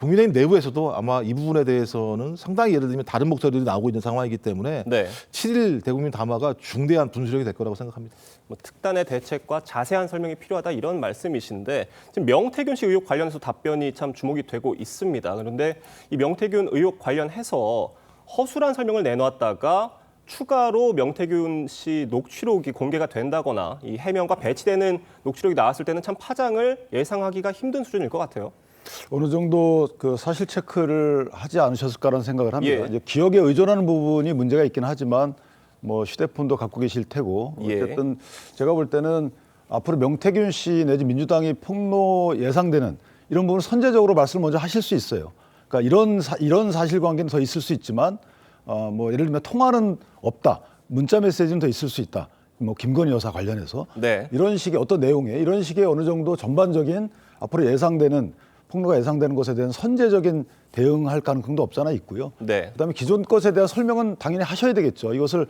국민의힘 내부에서도 아마 이 부분에 대해서는 상당히 예를 들면 다른 목소리들이 나오고 있는 상황이기 때문에 네. 7일 대국민 담화가 중대한 분수령이 될 거라고 생각합니다. 뭐 특단의 대책과 자세한 설명이 필요하다 이런 말씀이신데 지금 명태균 씨 의혹 관련해서 답변이 참 주목이 되고 있습니다. 그런데 이 명태균 의혹 관련해서 허술한 설명을 내놓았다가 추가로 명태균 씨 녹취록이 공개가 된다거나 이 해명과 배치되는 녹취록이 나왔을 때는 참 파장을 예상하기가 힘든 수준일 것 같아요. 어느 정도 그 사실 체크를 하지 않으셨을까라는 생각을 합니다. 예. 이제 기억에 의존하는 부분이 문제가 있긴 하지만 뭐 휴대폰도 갖고 계실 테고 어쨌든 제가 볼 때는 앞으로 명태균 씨 내지 민주당이 폭로 예상되는 이런 부분을 선제적으로 말씀을 먼저 하실 수 있어요. 그러니까 이런 사실관계는 더 있을 수 있지만 뭐 예를 들면 통화는 없다, 문자 메시지는 더 있을 수 있다. 뭐 김건희 여사 관련해서 네. 이런 식의 어떤 내용에 이런 식의 어느 정도 전반적인 앞으로 예상되는 폭로가 예상되는 것에 대한 선제적인 대응할 가능성도 없잖아 있고요. 네. 그다음에 기존 것에 대한 설명은 당연히 하셔야 되겠죠. 이것을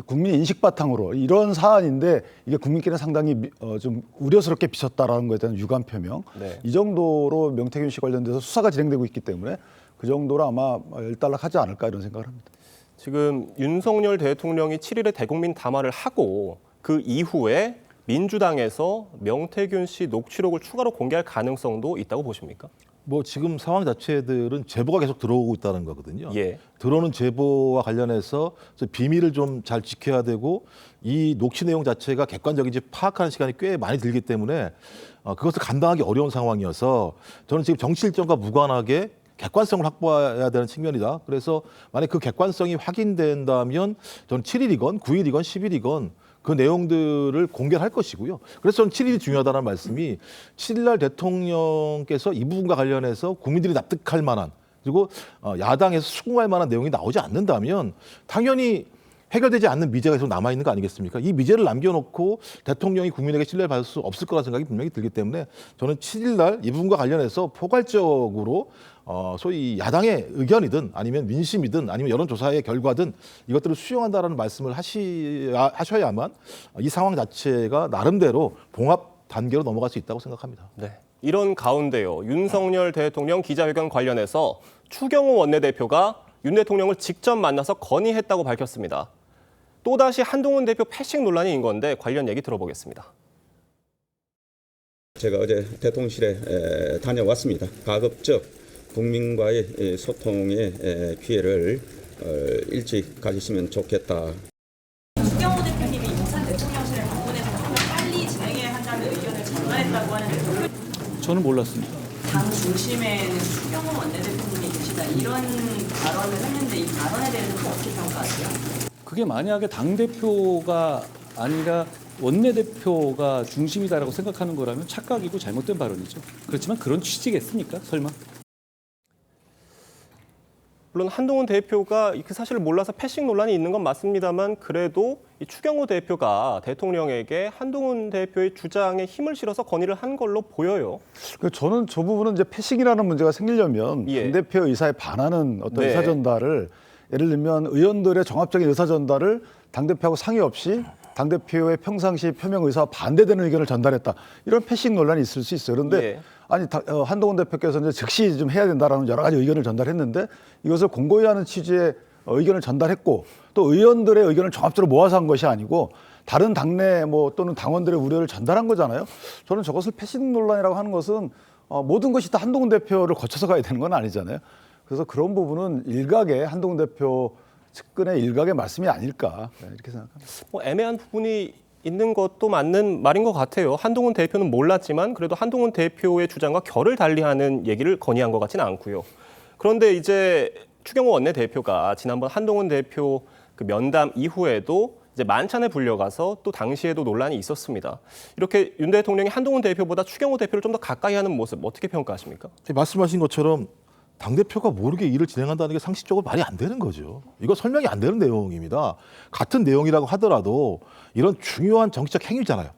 국민 인식 바탕으로 이런 사안인데 이게 국민께는 상당히 좀 우려스럽게 비쳤다라는 것에 대한 유감 표명. 네. 이 정도로 명태균 씨 관련돼서 수사가 진행되고 있기 때문에 그 정도로 아마 일단락하지 않을까 이런 생각을 합니다. 지금 윤석열 대통령이 7일에 대국민 담화를 하고 그 이후에 민주당에서 명태균 씨 녹취록을 추가로 공개할 가능성도 있다고 보십니까? 뭐 지금 상황 자체들은 제보가 계속 들어오고 있다는 거거든요. 예. 들어오는 제보와 관련해서 비밀을 좀 잘 지켜야 되고 이 녹취 내용 자체가 객관적인지 파악하는 시간이 꽤 많이 들기 때문에 그것을 감당하기 어려운 상황이어서 저는 지금 정치 일정과 무관하게 객관성을 확보해야 되는 측면이다. 그래서 만약 그 객관성이 확인된다면 저는 7일이건 9일이건 10일이건 그 내용들을 공개할 것이고요. 그래서 저는 7일이 중요하다는 말씀이 7일 날 대통령께서 이 부분과 관련해서 국민들이 납득할 만한 그리고 야당에서 수긍할 만한 내용이 나오지 않는다면 당연히 해결되지 않는 미제가 계속 남아있는 거 아니겠습니까? 이 미제를 남겨놓고 대통령이 국민에게 신뢰를 받을 수 없을 거라는 생각이 분명히 들기 때문에 저는 7일 날 이 부분과 관련해서 포괄적으로 소위 야당의 의견이든 아니면 민심이든 아니면 여론조사의 결과든 이것들을 수용한다라는 말씀을 하셔야만 이 상황 자체가 나름대로 봉합 단계로 넘어갈 수 있다고 생각합니다. 네. 이런 가운데요. 윤석열 대통령 기자회견 관련해서 추경호 원내대표가 윤 대통령을 직접 만나서 건의했다고 밝혔습니다. 또다시 한동훈 대표 패싱 논란인 건데 관련 얘기 들어보겠습니다. 제가 어제 대통령실에 다녀왔습니다. 가급적 국민과의 소통의 기회를 일찍 가지시면 좋겠다. 추경호 대표님이 용산 대통령실을 방문해서 빨리 진행해야 한다는 의견을 전달했다고 하는데 저는 몰랐습니다. 당 중심에는 추경호 원내대표님이 계시다 이런 발언을 했는데 이 발언에 대해서 어떻게 평가하세요? 그게 만약에 당대표가 아니라 원내대표가 중심이다라고 생각하는 거라면 착각이고 잘못된 발언이죠. 그렇지만 그런 취지겠습니까? 설마? 물론 한동훈 대표가 그 사실을 몰라서 패싱 논란이 있는 건 맞습니다만 그래도 이 추경호 대표가 대통령에게 한동훈 대표의 주장에 힘을 실어서 건의를 한 걸로 보여요. 저는 저 부분은 이제 패싱이라는 문제가 생기려면 당 대표 의사에 반하는 어떤 의사 전달을 예를 들면 의원들의 종합적인 의사 전달을 당 대표하고 상의 없이 당 대표의 평상시 표명 의사와 반대되는 의견을 전달했다. 이런 패싱 논란이 있을 수 있어요. 그런데 아니 한동훈 대표께서 이제 즉시 좀 해야 된다라는 여러 가지 의견을 전달했는데 이것을 공고히 하는 취지의 의견을 전달했고 또 의원들의 의견을 종합적으로 모아서 한 것이 아니고 다른 당내 또는 당원들의 우려를 전달한 거잖아요. 저는 저것을 패싱 논란이라고 하는 것은 모든 것이 다 한동훈 대표를 거쳐서 가야 되는 건 아니잖아요. 그래서 그런 부분은 일각의 한동훈 대표 측근의 일각의 말씀이 아닐까 이렇게 생각합니다. 애매한 부분이 있는 것도 맞는 말인 것 같아요. 한동훈 대표는 몰랐지만 그래도 한동훈 대표의 주장과 결을 달리하는 얘기를 건의한 것 같지는 않고요. 그런데 이제 추경호 원내대표가 지난번 한동훈 대표 그 면담 이후에도 이제 만찬에 불려가서 또 당시에도 논란이 있었습니다. 이렇게 윤 대통령이 한동훈 대표보다 추경호 대표를 좀 더 가까이 하는 모습 어떻게 평가하십니까? 말씀하신 것처럼 당대표가 모르게 일을 진행한다는 게 상식적으로 말이 안 되는 거죠. 이거 설명이 안 되는 내용입니다. 같은 내용이라고 하더라도 이런 중요한 정치적 행위잖아요.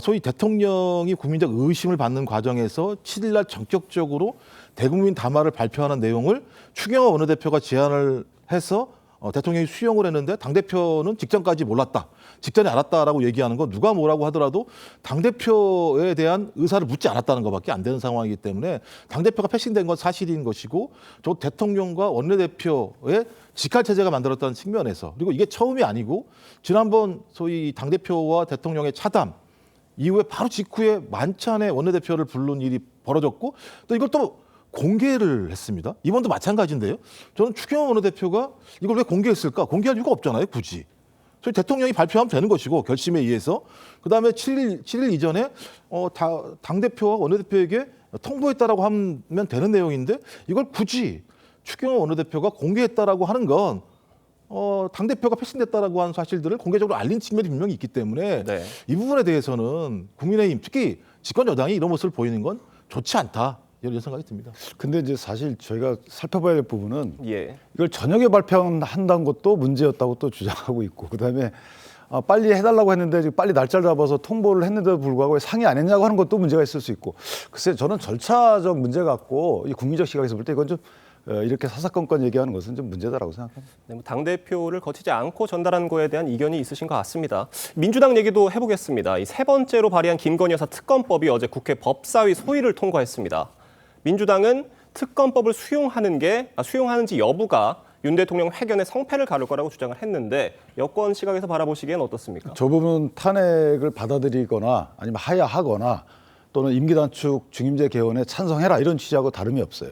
소위 대통령이 국민적 의심을 받는 과정에서 7일 날 전격적으로 대국민 담화를 발표하는 내용을 추경호 원내대표가 제안을 해서 대통령이 수용을 했는데 당대표는 직전까지 몰랐다. 직전에 알았다라고 얘기하는 건 누가 뭐라고 하더라도 당대표에 대한 의사를 묻지 않았다는 것밖에 안 되는 상황이기 때문에 당대표가 패싱된 건 사실인 것이고 또 대통령과 원내대표의 직할체제가 만들었다는 측면에서 그리고 이게 처음이 아니고 지난번 소위 당대표와 대통령의 차담 이후에 바로 직후에 만찬에 원내대표를 부른 일이 벌어졌고 또 이걸 또 공개를 했습니다. 이번도 마찬가지인데요. 저는 추경호 원내대표가 이걸 왜 공개했을까? 공개할 이유가 없잖아요, 굳이. 저희 대통령이 발표하면 되는 것이고 결심에 의해서 그다음에 7일 이전에 당대표와 원내대표에게 통보했다라고 하면 되는 내용인데 이걸 굳이 추경호 원내대표가 공개했다라고 하는 건 당대표가 패싱됐다라고 하는 사실들을 공개적으로 알린 측면이 분명히 있기 때문에 이 부분에 대해서는 국민의힘 특히 집권 여당이 이런 모습을 보이는 건 좋지 않다. 이런 생각이 듭니다. 근데 이제 사실 저희가 살펴봐야 될 부분은 이걸 저녁에 발표한다는 것도 문제였다고 또 주장하고 있고 그다음에 빨리 해달라고 했는데 빨리 날짜를 잡아서 통보를 했는데도 불구하고 상의 안 했냐고 하는 것도 문제가 있을 수 있고 글쎄 저는 절차적 문제 같고 이 국민적 시각에서 볼 때 이건 좀 이렇게 사사건건 얘기하는 것은 좀 문제다라고 생각합니다. 네, 당대표를 거치지 않고 전달한 거에 대한 이견이 있으신 것 같습니다. 민주당 얘기도 해보겠습니다. 이 세 번째로 발의한 김건희 여사 특검법이 어제 국회 법사위 소위를 통과했습니다. 민주당은 특검법을 수용하는지 여부가 윤 대통령 회견의 성패를 가를 거라고 주장을 했는데 여권 시각에서 바라보시기엔 어떻습니까? 저 부분은 탄핵을 받아들이거나 아니면 하야하거나 또는 임기 단축 중임제 개헌에 찬성해라 이런 취지하고 다름이 없어요.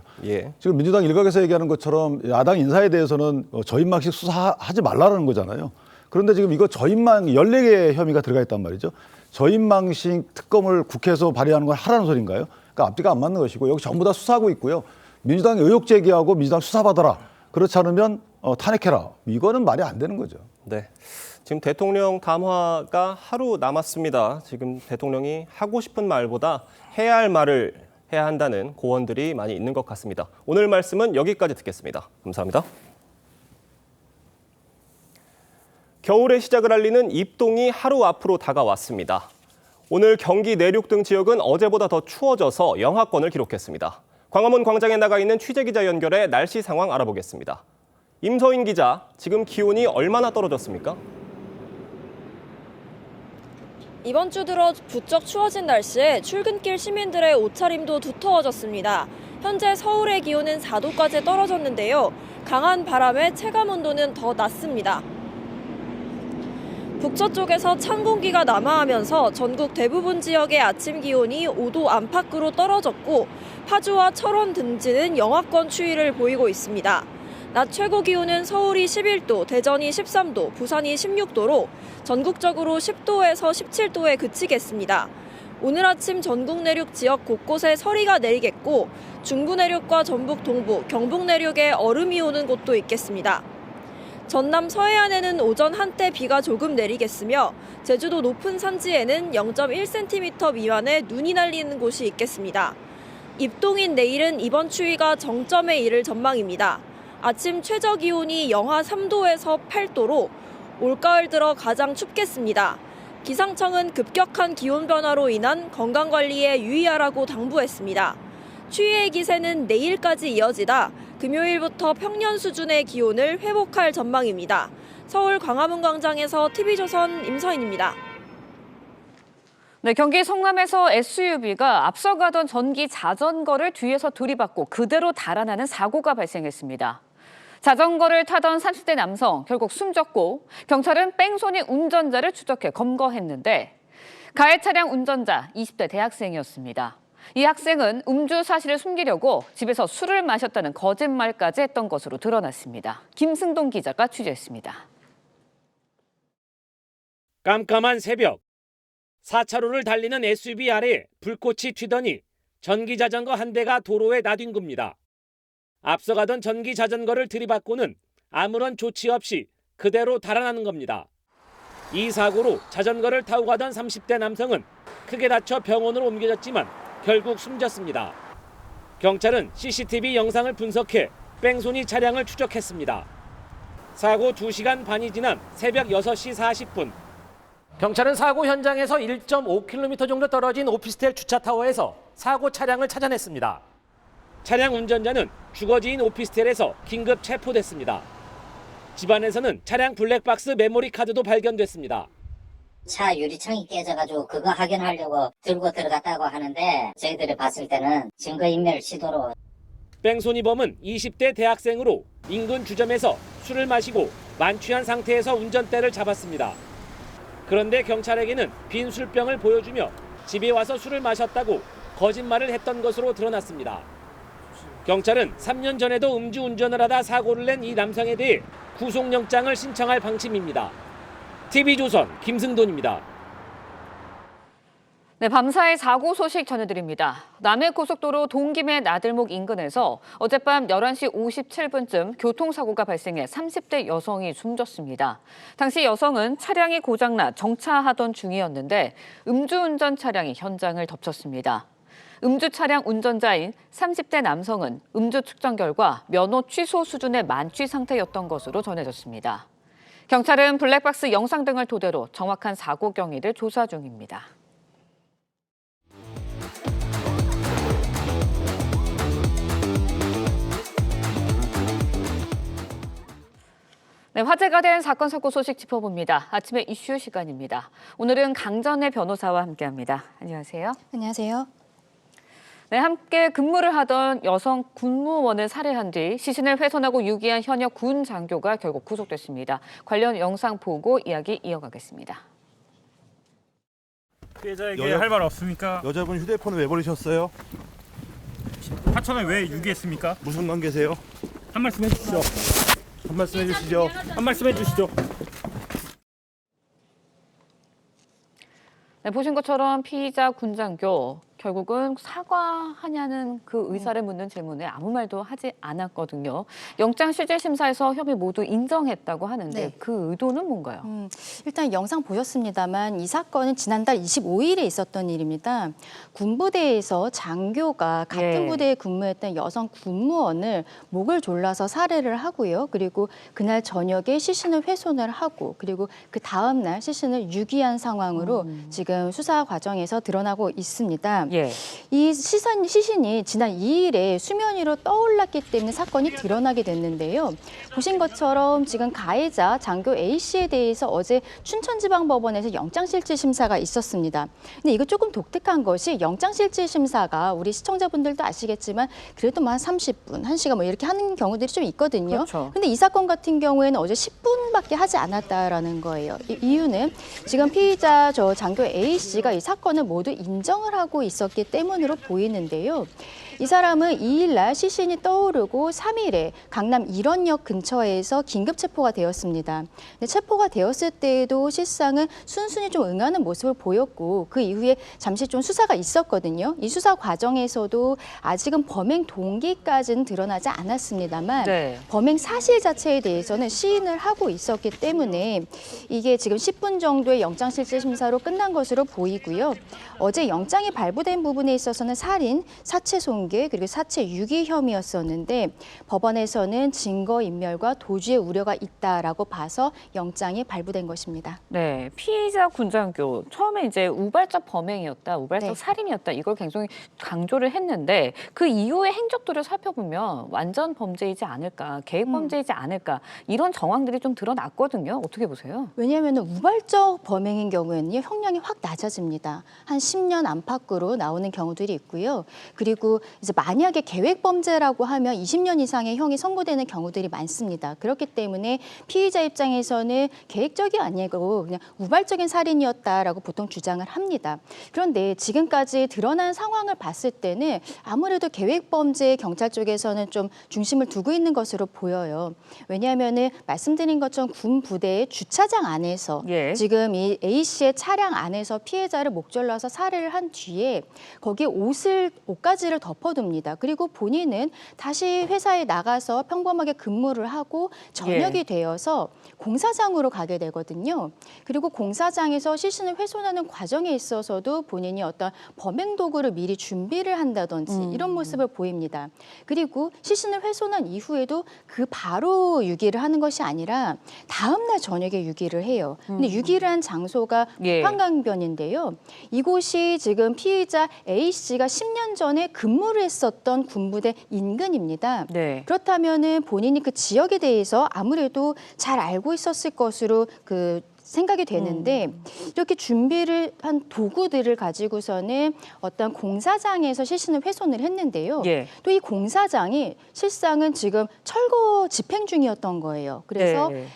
지금 민주당 일각에서 얘기하는 것처럼 야당 인사에 대해서는 저인망식 수사하지 말라는 거잖아요. 그런데 지금 이거 저인망 14개의 혐의가 들어가 있단 말이죠. 저인망식 특검을 국회에서 발의하는 건 하라는 소리인가요? 그러니까 앞뒤가 안 맞는 것이고 여기 전부 다 수사하고 있고요. 민주당이 의혹 제기하고 민주당 수사받아라. 그렇지 않으면 탄핵해라. 이거는 말이 안 되는 거죠. 네. 지금 대통령 담화가 하루 남았습니다. 지금 대통령이 하고 싶은 말보다 해야 할 말을 해야 한다는 고언들이 많이 있는 것 같습니다. 오늘 말씀은 여기까지 듣겠습니다. 감사합니다. 겨울의 시작을 알리는 입동이 하루 앞으로 다가왔습니다. 오늘 경기 내륙 등 지역은 어제보다 더 추워져서 영하권을 기록했습니다. 광화문 광장에 나가 있는 취재기자 연결해 날씨 상황 알아보겠습니다. 임서인 기자, 지금 기온이 얼마나 떨어졌습니까? 이번 주 들어 부쩍 추워진 날씨에 출근길 시민들의 옷차림도 두터워졌습니다. 현재 서울의 기온은 4도까지 떨어졌는데요. 강한 바람에 체감온도는 더 낮습니다. 북서쪽에서 찬 공기가 남하하면서 전국 대부분 지역의 아침 기온이 5도 안팎으로 떨어졌고 파주와 철원 등지는 영하권 추위를 보이고 있습니다. 낮 최고 기온은 서울이 11도, 대전이 13도, 부산이 16도로 전국적으로 10도에서 17도에 그치겠습니다. 오늘 아침 전국 내륙 지역 곳곳에 서리가 내리겠고 중부 내륙과 전북 동부, 경북 내륙에 얼음이 오는 곳도 있겠습니다. 전남 서해안에는 오전 한때 비가 조금 내리겠으며 제주도 높은 산지에는 0.1cm 미만의 눈이 날리는 곳이 있겠습니다. 입동인 내일은 이번 추위가 정점에 이를 전망입니다. 아침 최저 기온이 영하 3도에서 8도로 올가을 들어 가장 춥겠습니다. 기상청은 급격한 기온 변화로 인한 건강관리에 유의하라고 당부했습니다. 추위의 기세는 내일까지 이어지다 금요일부터 평년 수준의 기온을 회복할 전망입니다. 서울 광화문 광장에서 TV조선 임서인입니다. 네, 경기 성남에서 SUV가 앞서가던 전기 자전거를 뒤에서 들이받고 그대로 달아나는 사고가 발생했습니다. 자전거를 타던 30대 남성 결국 숨졌고 경찰은 뺑소니 운전자를 추적해 검거했는데 가해 차량 운전자 20대 대학생이었습니다. 이 학생은 음주 사실을 숨기려고 집에서 술을 마셨다는 거짓말까지 했던 것으로 드러났습니다. 김승동 기자가 취재했습니다. 깜깜한 새벽, 4차로를 달리는 SUV 아래에 불꽃이 튀더니 전기자전거 한 대가 도로에 나뒹 겁니다. 앞서가던 전기자전거를 들이받고는 아무런 조치 없이 그대로 달아나는 겁니다. 이 사고로 자전거를 타고 가던 30대 남성은 크게 다쳐 병원으로 옮겨졌지만 결국 숨졌습니다. 경찰은 CCTV 영상을 분석해 뺑소니 차량을 추적했습니다. 사고 2시간 반이 지난 새벽 6시 40분. 경찰은 사고 현장에서 1.5km 정도 떨어진 오피스텔 주차타워에서 사고 차량을 찾아냈습니다. 차량 운전자는 주거지인 오피스텔에서 긴급 체포됐습니다. 집안에서는 차량 블랙박스 메모리 카드도 발견됐습니다. 차 유리창이 깨져가지고 그거 확인하려고 들고 들어갔다고 하는데 저희들이 봤을 때는 증거인멸 시도로. 뺑소니범은 20대 대학생으로 인근 주점에서 술을 마시고 만취한 상태에서 운전대를 잡았습니다. 그런데 경찰에게는 빈 술병을 보여주며 집에 와서 술을 마셨다고 거짓말을 했던 것으로 드러났습니다. 경찰은 3년 전에도 음주운전을 하다 사고를 낸 이 남성에 대해 구속영장을 신청할 방침입니다. TV조선 김승돈입니다. 네, 밤사이 사고 소식 전해드립니다. 남해고속도로 동김해 나들목 인근에서 어젯밤 11시 57분쯤 교통사고가 발생해 30대 여성이 숨졌습니다. 당시 여성은 차량이 고장나 정차하던 중이었는데 음주운전 차량이 현장을 덮쳤습니다. 음주 차량 운전자인 30대 남성은 음주 측정 결과 면허 취소 수준의 만취 상태였던 것으로 전해졌습니다. 경찰은 블랙박스 영상 등을 토대로 정확한 사고 경위를 조사 중입니다. 네, 화제가 된 사건 사고 소식 짚어봅니다. 아침의 이슈 시간입니다. 오늘은 강전혜 변호사와 함께합니다. 안녕하세요. 안녕하세요. 네, 함께 근무를 하던 여성 군무원을 살해한 뒤 시신을 훼손하고 유기한 현역 군 장교가 결국 구속됐습니다. 관련 영상 보고 이야기 이어가겠습니다. 피해자에게 할 말 없습니까? 여자분 휴대폰을 왜 버리셨어요? 하천을 왜 유기했습니까? 무슨 관계세요? 한 말씀 해주시죠. 한 말씀 해주시죠. 한 말씀 해주시죠. 네, 보신 것처럼 피의자 군장교 결국은 사과하냐는 그 의사를 묻는 질문에 아무 말도 하지 않았거든요. 영장실질심사에서 혐의 모두 인정했다고 하는데 네. 그 의도는 뭔가요? 일단 영상 보셨습니다만 이 사건은 지난달 25일에 있었던 일입니다. 군부대에서 장교가 같은 예. 부대에 근무했던 여성 군무원을 목을 졸라서 살해를 하고요. 그리고 그날 저녁에 시신을 훼손을 하고 그리고 그 다음 날 시신을 유기한 상황으로 지금 수사 과정에서 드러나고 있습니다. 예. 이 시신이 지난 2일에 수면 위로 떠올랐기 때문에 사건이 드러나게 됐는데요. 보신 것처럼 지금 가해자 장교 A씨에 대해서 어제 춘천지방법원에서 영장실질심사가 있었습니다. 근데 이거 조금 독특한 것이 영장실질심사가 우리 시청자분들도 아시겠지만 그래도 한 30분, 1시간 뭐 이렇게 하는 경우들이 좀 있거든요. 그렇죠. 근데 이 사건 같은 경우에는 어제 10분밖에 하지 않았다라는 거예요. 이유는 지금 피의자 저 장교 A씨가 이 사건을 모두 인정을 하고 있었기 때문으로 보이는데요. 이 사람은 2일 날 시신이 떠오르고 3일에 강남 일원역 근처에서 긴급 체포가 되었습니다. 근데 체포가 되었을 때에도 실상은 순순히 좀 응하는 모습을 보였고 그 이후에 잠시 좀 수사가 있었거든요. 이 수사 과정에서도 아직은 범행 동기까지는 드러나지 않았습니다만 네. 범행 사실 자체에 대해서는 시인을 하고 있었기 때문에 이게 지금 10분 정도의 영장실질심사로 끝난 것으로 보이고요. 어제 영장이 발부된 부분에 있어서는 살인, 사체 손괴 그리고 사체 유기 혐의였었는데 법원에서는 증거인멸과 도주의 우려가 있다라고 봐서 영장이 발부된 것입니다. 네, 피의자 군장교 처음에 이제 우발적 범행이었다, 우발적 네. 살인이었다 이걸 굉장히 강조를 했는데 그 이후의 행적들을 살펴보면 완전 범죄이지 않을까, 계획 범죄이지 않을까 이런 정황들이 좀 드러났거든요. 어떻게 보세요? 왜냐하면 우발적 범행인 경우에는요 형량이 확 낮아집니다. 한 10년 안팎으로 나오는 경우들이 있고요. 그리고 이제 만약에 계획 범죄라고 하면 20년 이상의 형이 선고되는 경우들이 많습니다. 그렇기 때문에 피의자 입장에서는 계획적이 아니고 그냥 우발적인 살인이었다라고 보통 주장을 합니다. 그런데 지금까지 드러난 상황을 봤을 때는 아무래도 계획 범죄에 경찰 쪽에서는 좀 중심을 두고 있는 것으로 보여요. 왜냐하면은 말씀드린 것처럼 군 부대의 주차장 안에서 예. 지금 이 A 씨의 차량 안에서 피해자를 목졸라서 살해를 한 뒤에 거기에 옷가지를 덮어둡니다. 그리고 본인은 다시 회사에 나가서 평범하게 근무를 하고 저녁이 되어서 공사장으로 가게 되거든요. 그리고 공사장에서 시신을 훼손하는 과정에 있어서도 본인이 어떤 범행 도구를 미리 준비를 한다든지 이런 모습을 보입니다. 그리고 시신을 훼손한 이후에도 그 바로 유기를 하는 것이 아니라 다음 날 저녁에 유기를 해요. 근데 유기를 한 장소가 예. 한강변인데요. 이곳이 지금 피의자 A 씨가 10년 전에 근무를 했었던 군부대 인근입니다. 네. 그렇다면은 본인이 그 지역에 대해서 아무래도 잘 알고 있었을 것으로 생각이 되는데 이렇게 준비를 한 도구들을 가지고서는 어떤 공사장에서 시신을 훼손을 했는데요. 예. 또 이 공사장이 실상은 지금 철거 집행 중이었던 거예요. 그래서 네.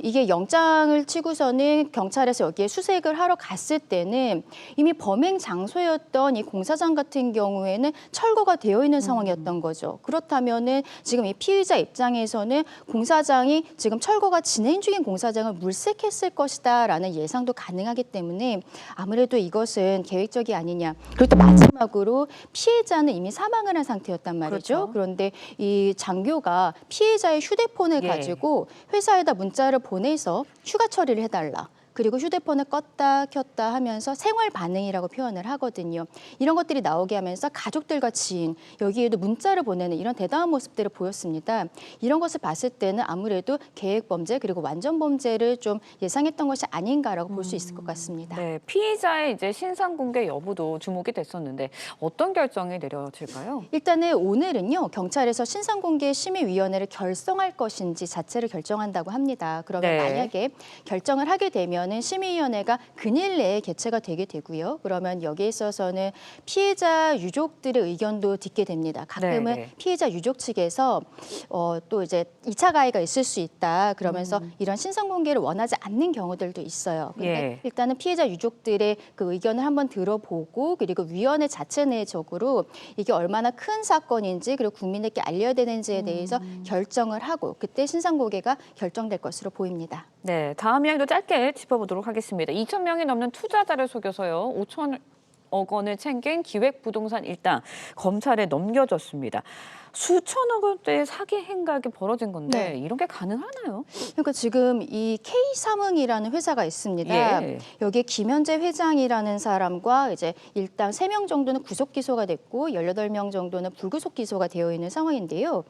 이게 영장을 치고서는 경찰에서 여기에 수색을 하러 갔을 때는 이미 범행 장소였던 이 공사장 같은 경우에는 철거가 되어 있는 상황이었던 거죠. 그렇다면은 지금 이 피의자 입장에서는 공사장이 지금 철거가 진행 중인 공사장을 물색했을 것이다라는 예상도 가능하기 때문에 아무래도 이것은 계획적이 아니냐. 그리고 또 마지막으로 피해자는 이미 사망을 한 상태였단 말이죠. 그렇죠. 그런데 이 장교가 피해자의 휴대폰을 예. 가지고 회사에다 문자를 보내서 휴가 처리를 해달라. 그리고 휴대폰을 껐다 켰다 하면서 생활 반응이라고 표현을 하거든요. 이런 것들이 나오게 하면서 가족들과 지인, 여기에도 문자를 보내는 이런 대담한 모습들을 보였습니다. 이런 것을 봤을 때는 아무래도 계획 범죄 그리고 완전 범죄를 좀 예상했던 것이 아닌가라고 볼 수 있을 것 같습니다. 네, 피의자의 이제 신상 공개 여부도 주목이 됐었는데 어떤 결정이 내려질까요? 일단은 오늘은요 경찰에서 신상공개심의위원회를 결성할 것인지 자체를 결정한다고 합니다. 그러면 네. 만약에 결정을 하게 되면은 심의위원회가 근일 내에 개최가 되게 되고요. 그러면 여기에 있어서는 피해자 유족들의 의견도 듣게 됩니다. 가끔은 네. 피해자 유족 측에서 또 이제 2차 가해가 있을 수 있다. 그러면서 이런 신상공개를 원하지 않는 경우들도 있어요. 근데 예. 일단은 피해자 유족들의 그 의견을 한번 들어보고 그리고 위원회 자체 내적으로 이게 얼마나 큰 사건인지 그리고 국민들께 알려야 되는지에 대해서 결정을 하고 그때 신상공개가 결정될 것으로 보입니다. 네, 다음 이야기도 짧게 짚어보도록 하겠습니다. 2,000명이 넘는 투자자를 속여서요. 수천억 원을 챙긴 기획부동산 일당 검찰에 넘겨졌습니다. 수천억 원대의 사기 행각이 벌어진 건데 이런 게 가능하나요? 그러니까 지금 이 K삼흥이라는 회사가 있습니다. 예. 여기에 김현재 회장이라는 사람과 이제 일당 3명 정도는 구속 기소가 됐고 18명 정도는 불구속 기소가 되어 있는 상황인데요.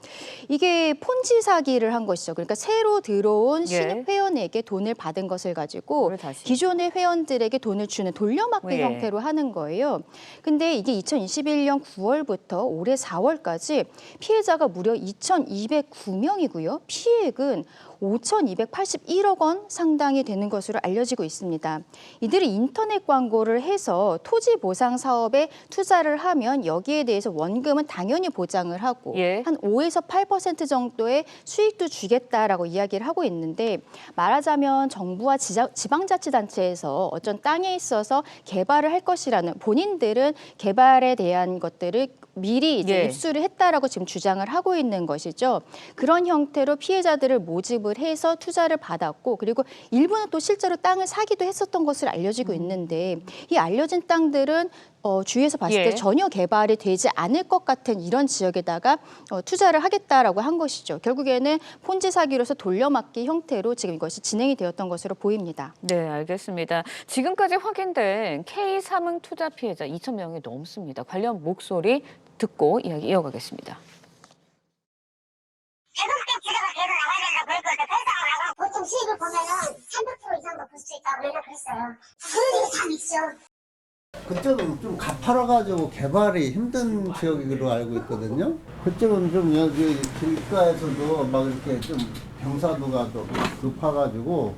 이게 폰지 사기를 한 것이죠. 그러니까 새로 들어온 신입 회원에게 돈을 받은 것을 가지고 기존의 회원들에게 돈을 주는 돌려막기 형태로 하는 거예요. 근데 이게 2021년 9월부터 올해 4월까지 피해자가 무려 2,209명이고요. 피해액은 5,281억 원 상당이 되는 것으로 알려지고 있습니다. 이들이 인터넷 광고를 해서 토지 보상 사업에 투자를 하면 여기에 대해서 원금은 당연히 보장을 하고 한 5에서 8% 정도의 수익도 주겠다라고 이야기를 하고 있는데 말하자면 정부와 지방자치단체에서 어떤 땅에 있어서 개발을 할 것이라는 본인들은 개발에 대한 것들을 미리 이제 입수를 했다라고 지금 주장을 하고 있는 것이죠. 그런 형태로 피해자들을 모집을 해서 투자를 받았고 그리고 일부는 또 실제로 땅을 사기도 했었던 것으로 알려지고 있는데 이 알려진 땅들은 주위에서 봤을 때 전혀 개발이 되지 않을 것 같은 이런 지역에다가 투자를 하겠다라고 한 것이죠. 결국에는 폰지 사기로서 돌려막기 형태로 지금 이것이 진행이 되었던 것으로 보입니다. 네, 알겠습니다. 지금까지 확인된 K삼흥 투자 피해자 2,000명이 넘습니다. 관련 목소리 듣고 이야기 이어가겠습니다. 보통 수익을 보면은 300% 이상도 볼 수 있다고 연락했어요. 그런 일이 다 있죠. 그쪽은 좀 가파라가지고 개발이 힘든 지역으로 알고 있거든요. 그쪽은 좀 여기 길가에서도 막 이렇게 좀 경사도가 좀 높아가지고.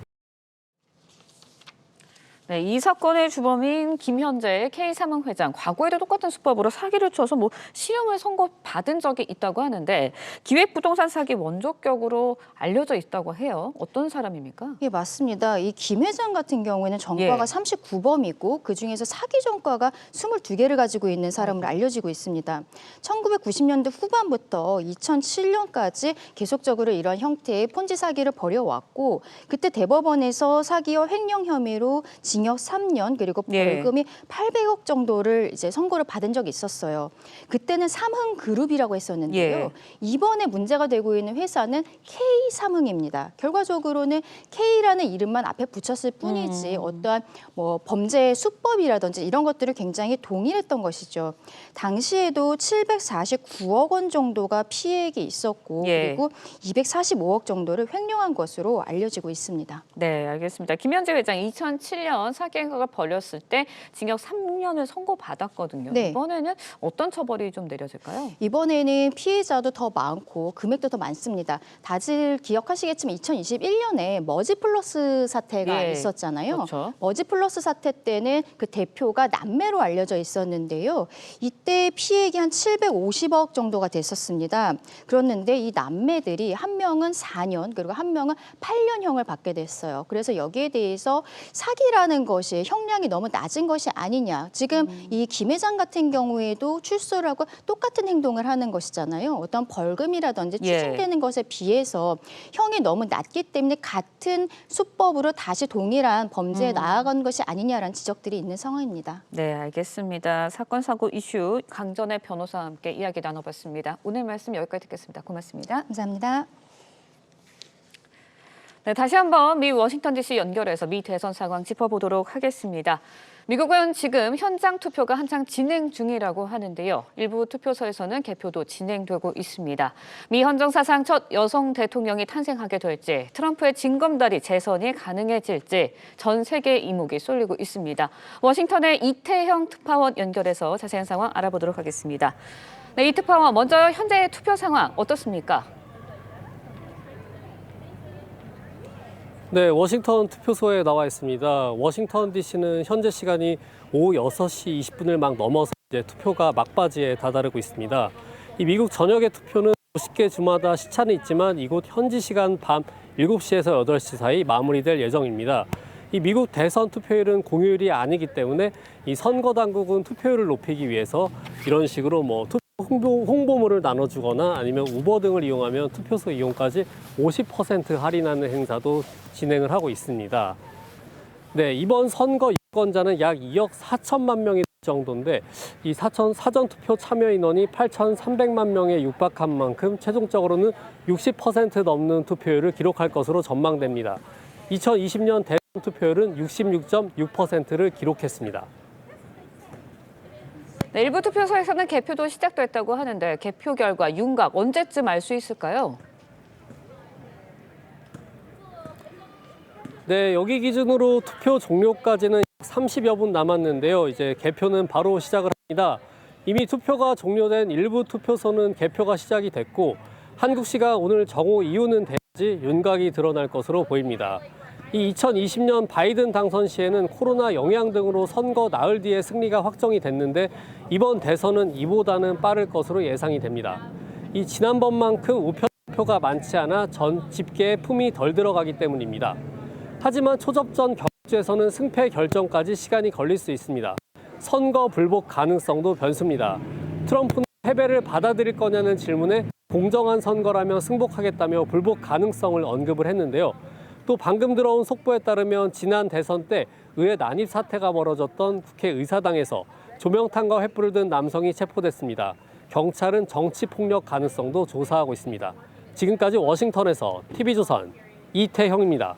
네, 이 사건의 주범인 김현재 K삼흥 회장, 과거에도 똑같은 수법으로 사기를 쳐서 실형을 선고받은 적이 있다고 하는데 기획부동산 사기 원조격으로 알려져 있다고 해요. 어떤 사람입니까? 예, 맞습니다. 이 김 회장 같은 경우에는 전과가 39범이고 그중에서 사기 전과가 22개를 가지고 있는 사람으로 알려지고 있습니다. 1990년대 후반부터 2007년까지 계속적으로 이런 형태의 폰지 사기를 벌여왔고 그때 대법원에서 사기와 횡령 혐의로 징역 3년 그리고 벌금이 800억 정도를 이제 선고를 받은 적이 있었어요. 그때는 삼흥그룹이라고 했었는데요. 이번에 문제가 되고 있는 회사는 K삼흥입니다. 결과적으로는 K라는 이름만 앞에 붙였을 뿐이지 어떠한 범죄의 수법이라든지 이런 것들을 굉장히 동일했던 것이죠. 당시에도 749억 원 정도가 피해액이 있었고 그리고 245억 정도를 횡령한 것으로 알려지고 있습니다. 네, 알겠습니다. 김현재 회장 2007년 사기 행각을 벌였을 때 징역 3년을 선고받았거든요. 이번에는 어떤 처벌이 좀 내려질까요? 이번에는 피해자도 더 많고 금액도 더 많습니다. 다들 기억하시겠지만 2021년에 머지플러스 사태가 있었잖아요. 그렇죠. 머지플러스 사태 때는 그 대표가 남매로 알려져 있었는데요. 이때 피해액이 한 750억 정도가 됐었습니다. 그랬는데 이 남매들이 한 명은 4년 그리고 한 명은 8년형을 받게 됐어요. 그래서 여기에 대해서 사기라는 것이 형량이 너무 낮은 것이 아니냐. 지금 이 김 회장 같은 경우에도 출소를 하고 똑같은 행동을 하는 것이잖아요. 어떤 벌금이라든지 추징되는 것에 비해서 형이 너무 낮기 때문에 같은 수법으로 다시 동일한 범죄에 나아간 것이 아니냐라는 지적들이 있는 상황입니다. 네, 알겠습니다. 사건, 사고 이슈 강전의 변호사와 함께 이야기 나눠봤습니다. 오늘 말씀 여기까지 듣겠습니다. 고맙습니다. 감사합니다. 네, 다시 한번 미 워싱턴 DC 연결해서 미 대선 상황 짚어보도록 하겠습니다. 미국은 지금 현장 투표가 한창 진행 중이라고 하는데요. 일부 투표소에서는 개표도 진행되고 있습니다. 미 헌정 사상 첫 여성 대통령이 탄생하게 될지, 트럼프의 징검다리 재선이 가능해질지 전 세계 이목이 쏠리고 있습니다. 워싱턴의 이태형 특파원 연결해서 자세한 상황 알아보도록 하겠습니다. 네, 이 특파원, 먼저 현재 투표 상황 어떻습니까? 네, 워싱턴 투표소에 나와 있습니다. 워싱턴 DC는 현재 시간이 오후 6시 20분을 막 넘어서 이제 투표가 막바지에 다다르고 있습니다. 이 미국 전역의 투표는 50개 주마다 시차는 있지만 이곳 현지 시간 밤 7시에서 8시 사이 마무리될 예정입니다. 이 미국 대선 투표율은 공휴일이 아니기 때문에 이 선거 당국은 투표율을 높이기 위해서 이런 식으로 홍보물을 나눠주거나 아니면 우버 등을 이용하면 투표소 이용까지 50% 할인하는 행사도 진행을 하고 있습니다. 네, 이번 선거 유권자는 약 2억 4천만 명이 정도인데 이 사전투표 참여 인원이 8,300만 명에 육박한 만큼 최종적으로는 60% 넘는 투표율을 기록할 것으로 전망됩니다. 2020년 대선 투표율은 66.6%를 기록했습니다. 네, 일부 투표소에서는 개표도 시작됐다고 하는데 개표 결과 윤곽 언제쯤 알 수 있을까요? 네, 여기 기준으로 투표 종료까지는 30여 분 남았는데요. 이제 개표는 바로 시작을 합니다. 이미 투표가 종료된 일부 투표소는 개표가 시작이 됐고 한국 시각 오늘 정오 이후는 돼야지 윤곽이 드러날 것으로 보입니다. 이 2020년 바이든 당선 시에는 코로나 영향 등으로 선거 나흘 뒤에 승리가 확정이 됐는데 이번 대선은 이보다는 빠를 것으로 예상이 됩니다. 이 지난번만큼 우편 투표가 많지 않아 전 집계에 품이 덜 들어가기 때문입니다. 하지만 초접전 경주에서는 승패 결정까지 시간이 걸릴 수 있습니다. 선거 불복 가능성도 변수입니다. 트럼프는 패배를 받아들일 거냐는 질문에 공정한 선거라며 승복하겠다며 불복 가능성을 언급을 했는데요. 또 방금 들어온 속보에 따르면 지난 대선 때 의회 난입 사태가 벌어졌던 국회의사당에서 조명탄과 횃불을 든 남성이 체포됐습니다. 경찰은 정치폭력 가능성도 조사하고 있습니다. 지금까지 워싱턴에서 TV조선 이태형입니다.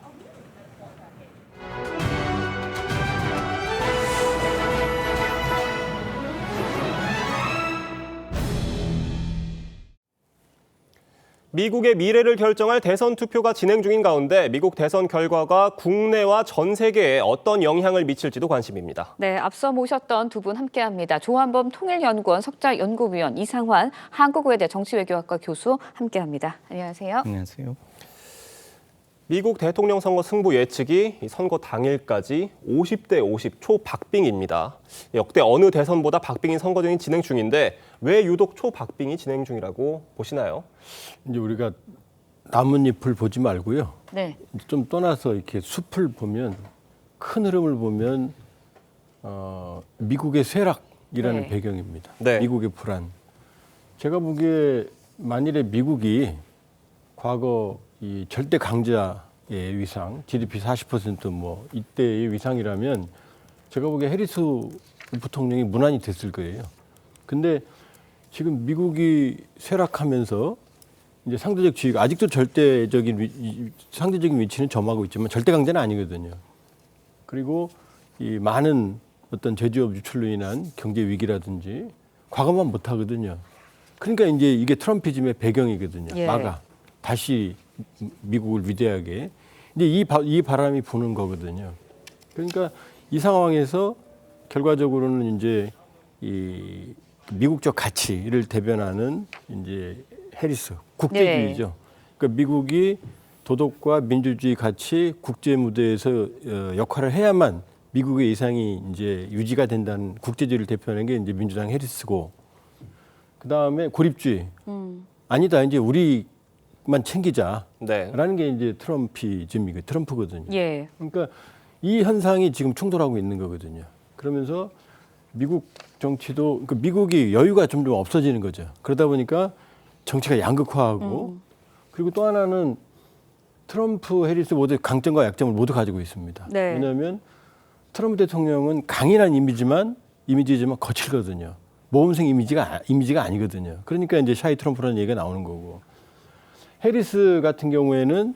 미국의 미래를 결정할 대선 투표가 진행 중인 가운데 미국 대선 결과가 국내와 전 세계에 어떤 영향을 미칠지도 관심입니다. 네, 앞서 모셨던 두 분 함께합니다. 조한범 통일연구원 석좌연구위원, 이상환 한국외대 정치외교학과 교수 함께합니다. 안녕하세요. 안녕하세요. 미국 대통령 선거 승부 예측이 선거 당일까지 50대 50 초박빙입니다. 역대 어느 대선보다 박빙인 선거전이 진행 중인데 왜 유독 초박빙이 진행 중이라고 보시나요? 이제 우리가 나뭇잎을 보지 말고요. 네. 좀 떠나서 이렇게 숲을 보면 큰 흐름을 보면 미국의 쇠락이라는 네. 배경입니다. 네. 미국의 불안. 제가 보기에 만일에 미국이 과거 이 절대 강자의 위상, GDP 40% 뭐 이때의 위상이라면 제가 보기에 해리스 부통령이 무난히 됐을 거예요. 근데 지금 미국이 쇠락하면서 이제 상대적 지위가 아직도 상대적인 위치는 점하고 있지만 절대 강자는 아니거든요. 그리고 이 많은 어떤 제조업 유출로 인한 경제 위기라든지 과거만 못 하거든요. 그러니까 이제 이게 트럼피즘의 배경이거든요. 예. 막아 다시 미국을 위대하게. 이제 이 바람이 부는 거거든요. 그러니까 이 상황에서 결과적으로는 이제 이 미국적 가치를 대변하는 이제 해리스 국제주의죠. 그러니까 미국이 도덕과 민주주의 가치 국제 무대에서 역할을 해야만 미국의 이상이 이제 유지가 된다는 국제주의를 대표하는 게 이제 민주당 해리스고, 그 다음에 고립주의. 아니다, 이제 우리만 챙기자라는 게 이제 트럼프거든요. 예. 그러니까 이 현상이 지금 충돌하고 있는 거거든요. 그러면서 미국 정치도, 그러니까 미국이 여유가 점점 없어지는 거죠. 그러다 보니까 정치가 양극화하고, 그리고 또 하나는 트럼프, 해리스 모두 강점과 약점을 모두 가지고 있습니다. 네. 왜냐하면 트럼프 대통령은 강인한 이미지지만 거칠거든요. 모범생 이미지가 아니거든요. 그러니까 이제 샤이 트럼프라는 얘기가 나오는 거고, 해리스 같은 경우에는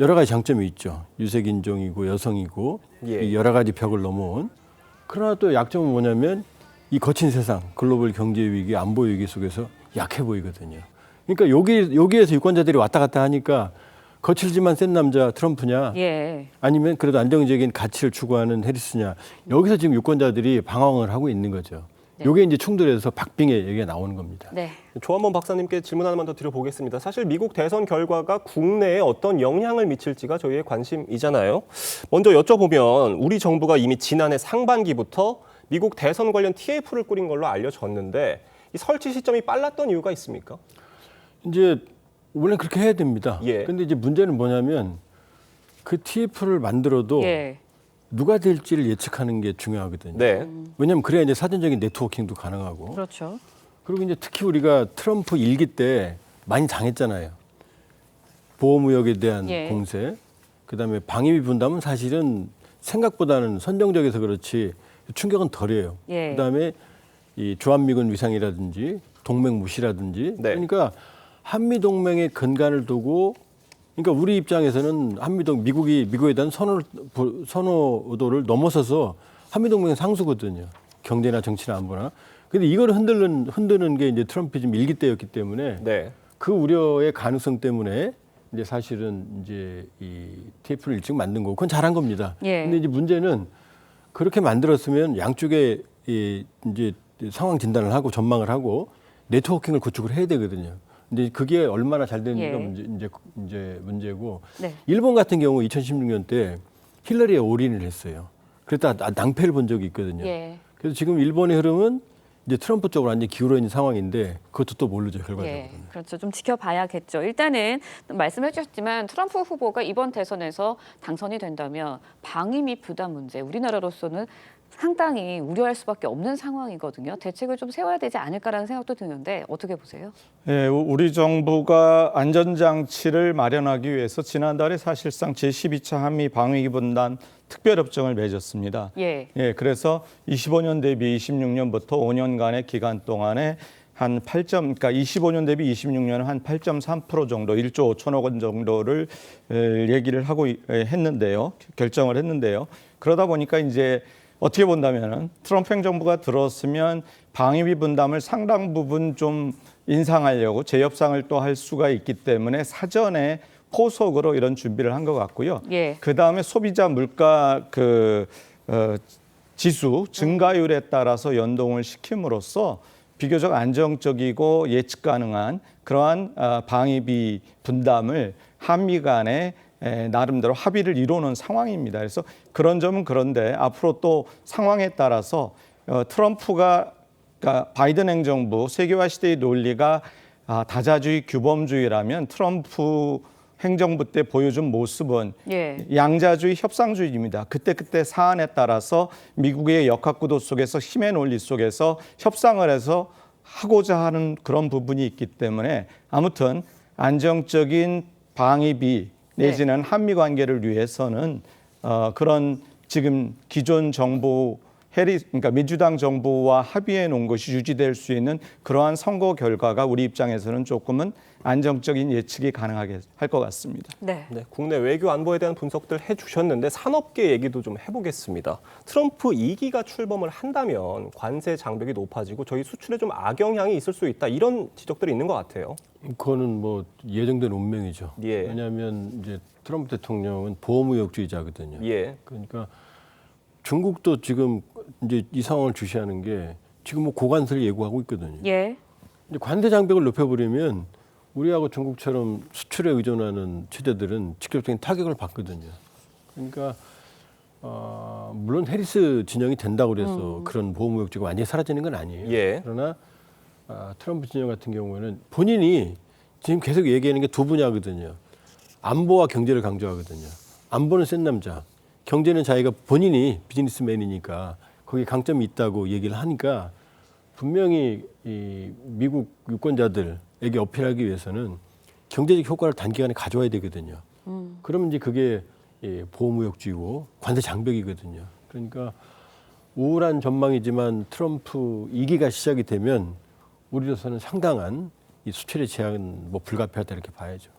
여러 가지 장점이 있죠. 유색 인종이고 여성이고 이 여러 가지 벽을 넘어온. 그러나 또 약점은 뭐냐면 이 거친 세상, 글로벌 경제 위기, 안보 위기 속에서 약해 보이거든요. 그러니까 여기에서 유권자들이 왔다 갔다 하니까 거칠지만 센 남자 트럼프냐, 예. 아니면 그래도 안정적인 가치를 추구하는 해리스냐, 여기서 지금 유권자들이 방황을 하고 있는 거죠. 이게 이제 충돌해서 박빙의 얘기가 나오는 겁니다. 네. 조한범 박사님께 질문 하나만 더 드려보겠습니다. 사실 미국 대선 결과가 국내에 어떤 영향을 미칠지가 저희의 관심이잖아요. 먼저 여쭤보면 우리 정부가 이미 지난해 상반기부터 미국 대선 관련 TF를 꾸린 걸로 알려졌는데 이 설치 시점이 빨랐던 이유가 있습니까? 이제 원래 그렇게 해야 됩니다. 예. 근데 이제 문제는 뭐냐면 그 TF를 만들어도 예. 누가 될지를 예측하는 게 중요하거든요. 네. 왜냐하면 그래야 이제 사전적인 네트워킹도 가능하고. 그렇죠. 그리고 이제 특히 우리가 트럼프 일기 때 많이 당했잖아요. 보호무역에 대한 예. 공세, 그다음에 방위비 분담은 사실은 생각보다는 선정적에서 그렇지 충격은 덜해요. 예. 그다음에 이 주한미군 위상이라든지 동맹 무시라든지 그러니까 한미 동맹의 근간을 두고 그러니까 우리 입장에서는 미국이 미국에 대한 선호도를 넘어서서 한미 동맹의 상수거든요. 경제나 정치나 안보나. 근데 이걸 흔드는 게 이제 트럼피즘 일기 때였기 때문에 그 우려의 가능성 때문에 이제 사실은 이제 이 TF를 일찍 만든 거고 그건 잘한 겁니다. 근데 이제 문제는 그렇게 만들었으면 양쪽에 이제 상황 진단을 하고 전망을 하고 네트워킹을 구축을 해야 되거든요. 근데 그게 얼마나 잘 되는지가 이제 문제고 일본 같은 경우 2016년 때 힐러리에 올인을 했어요. 그랬다가 낭패를 본 적이 있거든요. 그래서 지금 일본의 흐름은 이제 트럼프 쪽으로 완전히 기울어 있는 상황인데 그것도 또 모르죠, 결과적으로. 그렇죠. 좀 지켜봐야겠죠. 일단은 말씀해 주셨지만 트럼프 후보가 이번 대선에서 당선이 된다면 방위 및 부담 문제, 우리나라로서는 상당히 우려할 수밖에 없는 상황이거든요. 대책을 좀 세워야 되지 않을까라는 생각도 드는데 어떻게 보세요? 네, 우리 정부가 안전장치를 마련하기 위해서 지난달에 사실상 제12차 한미 방위기 분담 특별협정을 맺었습니다. 그래서 25년 대비 26년부터 5년간의 기간 동안에 한 8점, 그러니까 25년 대비 26년은 한 8.3% 정도, 1조 5천억 원 정도를 얘기를 하고 했는데요. 결정을 했는데요. 그러다 보니까 이제 어떻게 본다면은 트럼프 행정부가 들었으면 방위비 분담을 상당 부분 좀 인상하려고 재협상을 또 할 수가 있기 때문에 사전에 포석으로 이런 준비를 한 것 같고요. 그 다음에 소비자 물가 지수 증가율에 따라서 연동을 시킴으로써 비교적 안정적이고 예측 가능한 그러한 방위비 분담을 한미 간에 나름대로 합의를 이루는 상황입니다. 그래서 그런 점은 그런데 앞으로 또 상황에 따라서 트럼프가 그러니까 바이든 행정부 세계화 시대의 논리가 다자주의 규범주의라면 트럼프 행정부 때 보여준 모습은 양자주의 협상주의입니다. 그때 사안에 따라서 미국의 역학구도 속에서 힘의 논리 속에서 협상을 해서 하고자 하는 그런 부분이 있기 때문에 아무튼 안정적인 방위비 내지는 한미 관계를 위해서는 그런 지금 기존 정부 그러니까 민주당 정부와 합의해 놓은 것이 유지될 수 있는 그러한 선거 결과가 우리 입장에서는 조금은 안정적인 예측이 가능하게 할 것 같습니다. 국내 외교 안보에 대한 분석들 해주셨는데 산업계 얘기도 좀 해보겠습니다. 트럼프 2기가 출범을 한다면 관세 장벽이 높아지고 저희 수출에 좀 악영향이 있을 수 있다 이런 지적들이 있는 것 같아요. 그거는 뭐 예정된 운명이죠. 왜냐하면 이제 트럼프 대통령은 보호무역주의자거든요. 그러니까 중국도 지금 이제 이 상황을 주시하는 게 지금 뭐 고관세를 예고하고 있거든요. 이제 관세 장벽을 높여버리면 우리하고 중국처럼 수출에 의존하는 체제들은 직접적인 타격을 받거든요. 그러니까 물론 해리스 진영이 된다고 그래서 그런 보호무역주의가 완전히 사라지는 건 아니에요. 그러나 트럼프 진영 같은 경우에는 본인이 지금 계속 얘기하는 게 두 분야거든요. 안보와 경제를 강조하거든요. 안보는 센 남자, 경제는 자기가 본인이 비즈니스맨이니까 거기에 강점이 있다고 얘기를 하니까 분명히 이 미국 유권자들에게 어필하기 위해서는 경제적 효과를 단기간에 가져와야 되거든요. 그러면 이제 그게 보호무역주의고 관세 장벽이거든요. 그러니까 우울한 전망이지만 트럼프 2기가 시작이 되면 우리로서는 상당한 이 수출의 제약은 뭐 불가피하다 이렇게 봐야죠.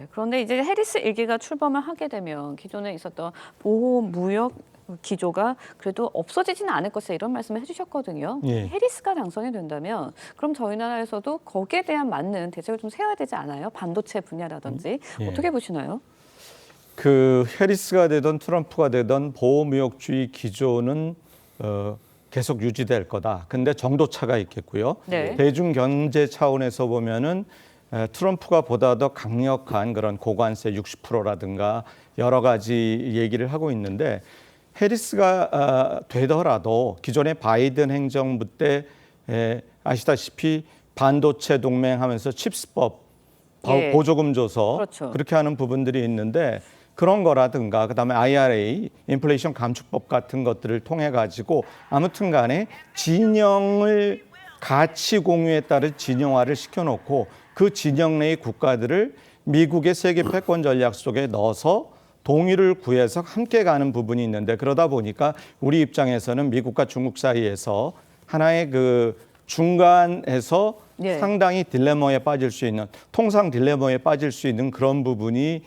그런데 이제 해리스 1기가 출범을 하게 되면 기존에 있었던 보호무역 기조가 그래도 없어지지는 않을 것이다 이런 말씀을 해주셨거든요. 해리스가 당선이 된다면 그럼 저희 나라에서도 거기에 대한 맞는 대책을 좀 세워야 되지 않아요? 반도체 분야라든지 어떻게 보시나요? 그 해리스가 되든 트럼프가 되든 보호무역주의 기조는 계속 유지될 거다. 근데 정도차가 있겠고요. 대중 경제 차원에서 보면은 트럼프가 보다 더 강력한 그런 고관세 60%라든가 여러 가지 얘기를 하고 있는데 해리스가 되더라도 기존의 바이든 행정부 때 아시다시피 반도체 동맹하면서 칩스법 보조금 줘서 그렇게 하는 부분들이 있는데 그런 거라든가 그다음에 IRA, 인플레이션 감축법 같은 것들을 통해 가지고 아무튼 간에 진영을 가치 공유에 따른 진영화를 시켜놓고 그 진영 내의 국가들을 미국의 세계 패권 전략 속에 넣어서 동의를 구해서 함께 가는 부분이 있는데 그러다 보니까 우리 입장에서는 미국과 중국 사이에서 하나의 그 중간에서 상당히 딜레마에 빠질 수 있는 통상 딜레마에 빠질 수 있는 그런 부분이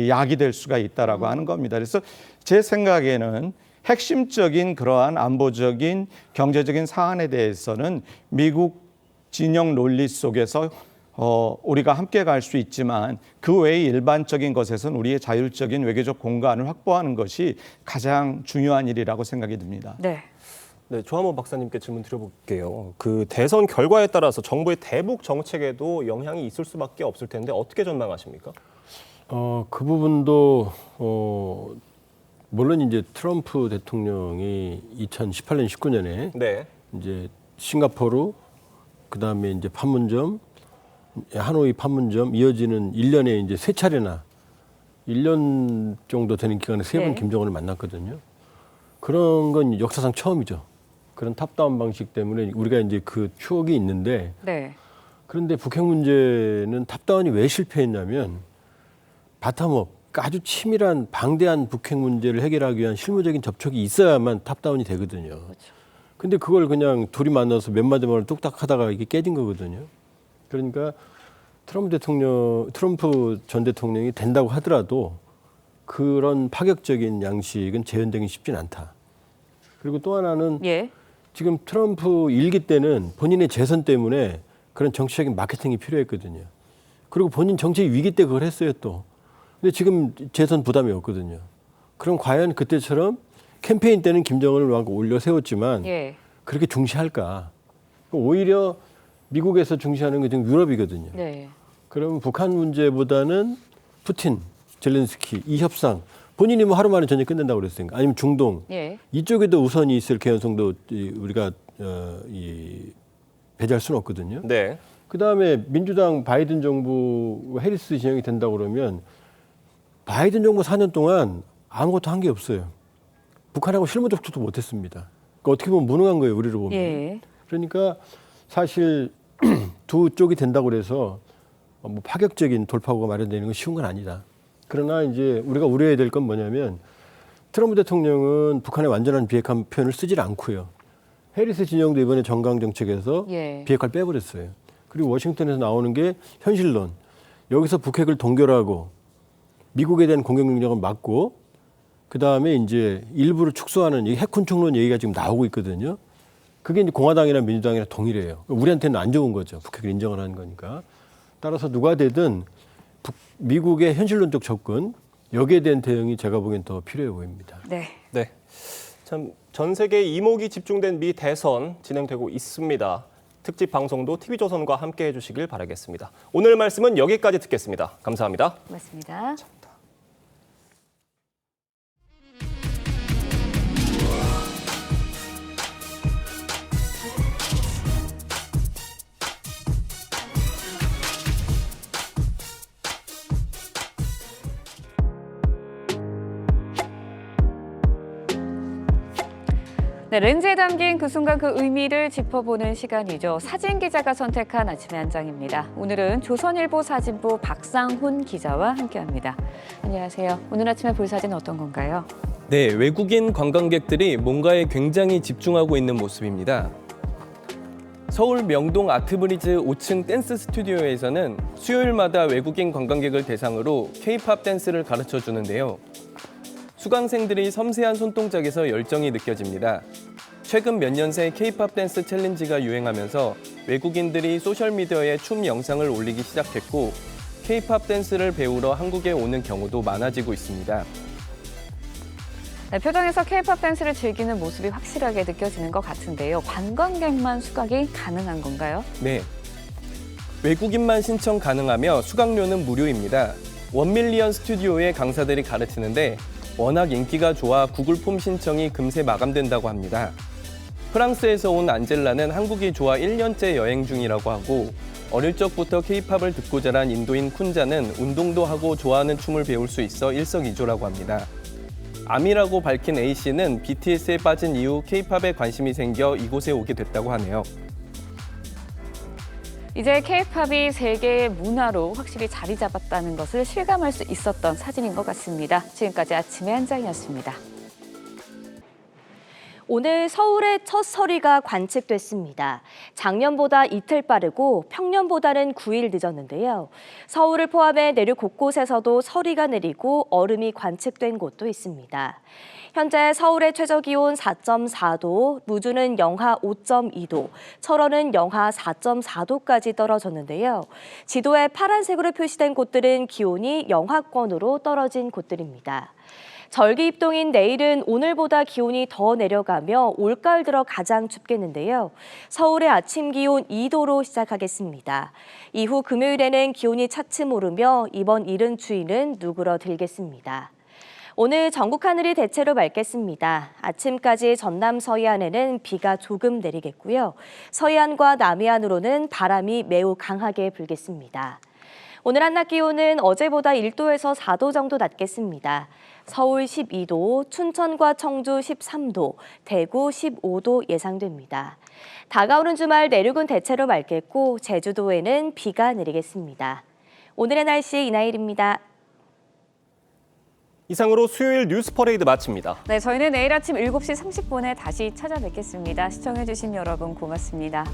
약이 될 수가 있다라고 하는 겁니다. 그래서 제 생각에는 핵심적인 그러한 안보적인 경제적인 사안에 대해서는 미국 진영 논리 속에서 우리가 함께 갈 수 있지만 그 외의 일반적인 것에서는 우리의 자율적인 외교적 공간을 확보하는 것이 가장 중요한 일이라고 생각이 듭니다. 네, 조한모 박사님께 질문 드려볼게요. 그 대선 결과에 따라서 정부의 대북 정책에도 영향이 있을 수밖에 없을 텐데 어떻게 전망하십니까? 그 부분도 물론 이제 트럼프 대통령이 2018년, 19년에 이제 싱가포르, 그다음에 이제 판문점, 하노이 판문점 이어지는 1년에 이제 3차례나 1년 정도 되는 기간에 3번 김정은을 만났거든요. 그런 건 역사상 처음이죠. 그런 탑다운 방식 때문에 우리가 이제 그 추억이 있는데 그런데 북핵 문제는 탑다운이 왜 실패했냐면 바텀업, 아주 치밀한 방대한 북핵 문제를 해결하기 위한 실무적인 접촉이 있어야만 탑다운이 되거든요. 근데 그걸 그냥 둘이 만나서 몇 마디 말을 뚝딱 하다가 이게 깨진 거거든요. 그러니까 트럼프 전 대통령이 된다고 하더라도 그런 파격적인 양식은 재현되기 쉽진 않다. 그리고 또 하나는 지금 트럼프 일기 때는 본인의 재선 때문에 그런 정치적인 마케팅이 필요했거든요. 그리고 본인 정치적 위기 때 그걸 했어요 또. 근데 지금 재선 부담이 없거든요. 그럼 과연 그때처럼 캠페인 때는 김정은을 막 올려 세웠지만 그렇게 중시할까? 오히려 미국에서 중시하는 게 지금 유럽이거든요. 그럼 북한 문제보다는 푸틴, 젤렌스키 이 협상 본인이 뭐 하루 만에 전쟁 끝낸다고 그랬으니까 아니면 중동 이쪽에도 우선이 있을 개연성도 우리가 배제할 수는 없거든요. 그다음에 민주당 바이든 정부 해리스 진영이 된다고 그러면 바이든 정부 4년 동안 아무것도 한 게 없어요. 북한하고 실무 접촉도 못했습니다. 그러니까 어떻게 보면 무능한 거예요, 우리로 보면. 그러니까 사실 두 쪽이 된다고 그래서 뭐 파격적인 돌파구가 마련되는 건 쉬운 건 아니다. 그러나 이제 우리가 우려해야 될 건 뭐냐면 트럼프 대통령은 북한의 완전한 비핵화 표현을 쓰질 않고요. 해리스 진영도 이번에 정강 정책에서 비핵화를 빼버렸어요. 그리고 워싱턴에서 나오는 게 현실론. 여기서 북핵을 동결하고 미국에 대한 공격 능력을 막고 그다음에 이제 일부를 축소하는 핵군축론 얘기가 지금 나오고 있거든요. 그게 이제 공화당이나 민주당이나 동일해요. 우리한테는 안 좋은 거죠. 북핵을 인정을 하는 거니까. 따라서 누가 되든 미국의 현실론적 접근 여기에 대한 대응이 제가 보기엔 더 필요해 보입니다. 참 전 세계 이목이 집중된 미 대선 진행되고 있습니다. 특집 방송도 TV조선과 함께 해주시길 바라겠습니다. 오늘 말씀은 여기까지 듣겠습니다. 감사합니다. 고맙습니다. 렌즈에 담긴 그 순간 그 의미를 짚어보는 시간이죠. 사진 기자가 선택한 아침의 한 장입니다. 오늘은 조선일보 사진부 박상훈 기자와 함께합니다. 안녕하세요. 오늘 아침에 볼 사진 어떤 건가요? 네, 외국인 관광객들이 뭔가에 굉장히 집중하고 있는 모습입니다. 서울 명동 아트브리즈 5층 댄스 스튜디오에서는 수요일마다 외국인 관광객을 대상으로 K-팝 댄스를 가르쳐 주는데요. 수강생들이 섬세한 손동작에서 열정이 느껴집니다. 최근 몇 년 새 K-팝 댄스 챌린지가 유행하면서 외국인들이 소셜미디어에 춤 영상을 올리기 시작했고 K-팝 댄스를 배우러 한국에 오는 경우도 많아지고 있습니다. 표정에서 K-팝 댄스를 즐기는 모습이 확실하게 느껴지는 것 같은데요. 관광객만 수강이 가능한 건가요? 네. 외국인만 신청 가능하며 수강료는 무료입니다. 1밀리언 스튜디오의 강사들이 가르치는데 워낙 인기가 좋아 구글 폼 신청이 금세 마감된다고 합니다. 프랑스에서 온 안젤라는 한국이 좋아 1년째 여행 중이라고 하고 어릴 적부터 K-팝을 듣고 자란 인도인 쿤자는 운동도 하고 좋아하는 춤을 배울 수 있어 일석이조라고 합니다. 아미라고 밝힌 A씨는 BTS에 빠진 이후 K-팝에 관심이 생겨 이곳에 오게 됐다고 하네요. 이제 K-팝이 세계의 문화로 확실히 자리 잡았다는 것을 실감할 수 있었던 사진인 것 같습니다. 지금까지 아침의 한 장이었습니다. 오늘 서울의 첫 서리가 관측됐습니다. 작년보다 이틀 빠르고 평년보다는 9일 늦었는데요. 서울을 포함해 내륙 곳곳에서도 서리가 내리고 얼음이 관측된 곳도 있습니다. 현재 서울의 최저기온 4.4도, 무주는 영하 5.2도, 철원은 영하 4.4도까지 떨어졌는데요. 지도에 파란색으로 표시된 곳들은 기온이 영하권으로 떨어진 곳들입니다. 절기 입동인 내일은 오늘보다 기온이 더 내려가며 올가을 들어 가장 춥겠는데요. 서울의 아침 기온 2도로 시작하겠습니다. 이후 금요일에는 기온이 차츰 오르며 이번 이른 추위는 누그러들겠습니다. 오늘 전국 하늘이 대체로 맑겠습니다. 아침까지 전남 서해안에는 비가 조금 내리겠고요. 서해안과 남해안으로는 바람이 매우 강하게 불겠습니다. 오늘 한낮 기온은 어제보다 1도에서 4도 정도 낮겠습니다. 서울 12도, 춘천과 청주 13도, 대구 15도 예상됩니다. 다가오는 주말 내륙은 대체로 맑겠고 제주도에는 비가 내리겠습니다. 오늘의 날씨 이나일입니다. 이상으로 수요일 뉴스 퍼레이드 마칩니다. 네, 저희는 내일 아침 7시 30분에 다시 찾아뵙겠습니다. 시청해주신 여러분 고맙습니다.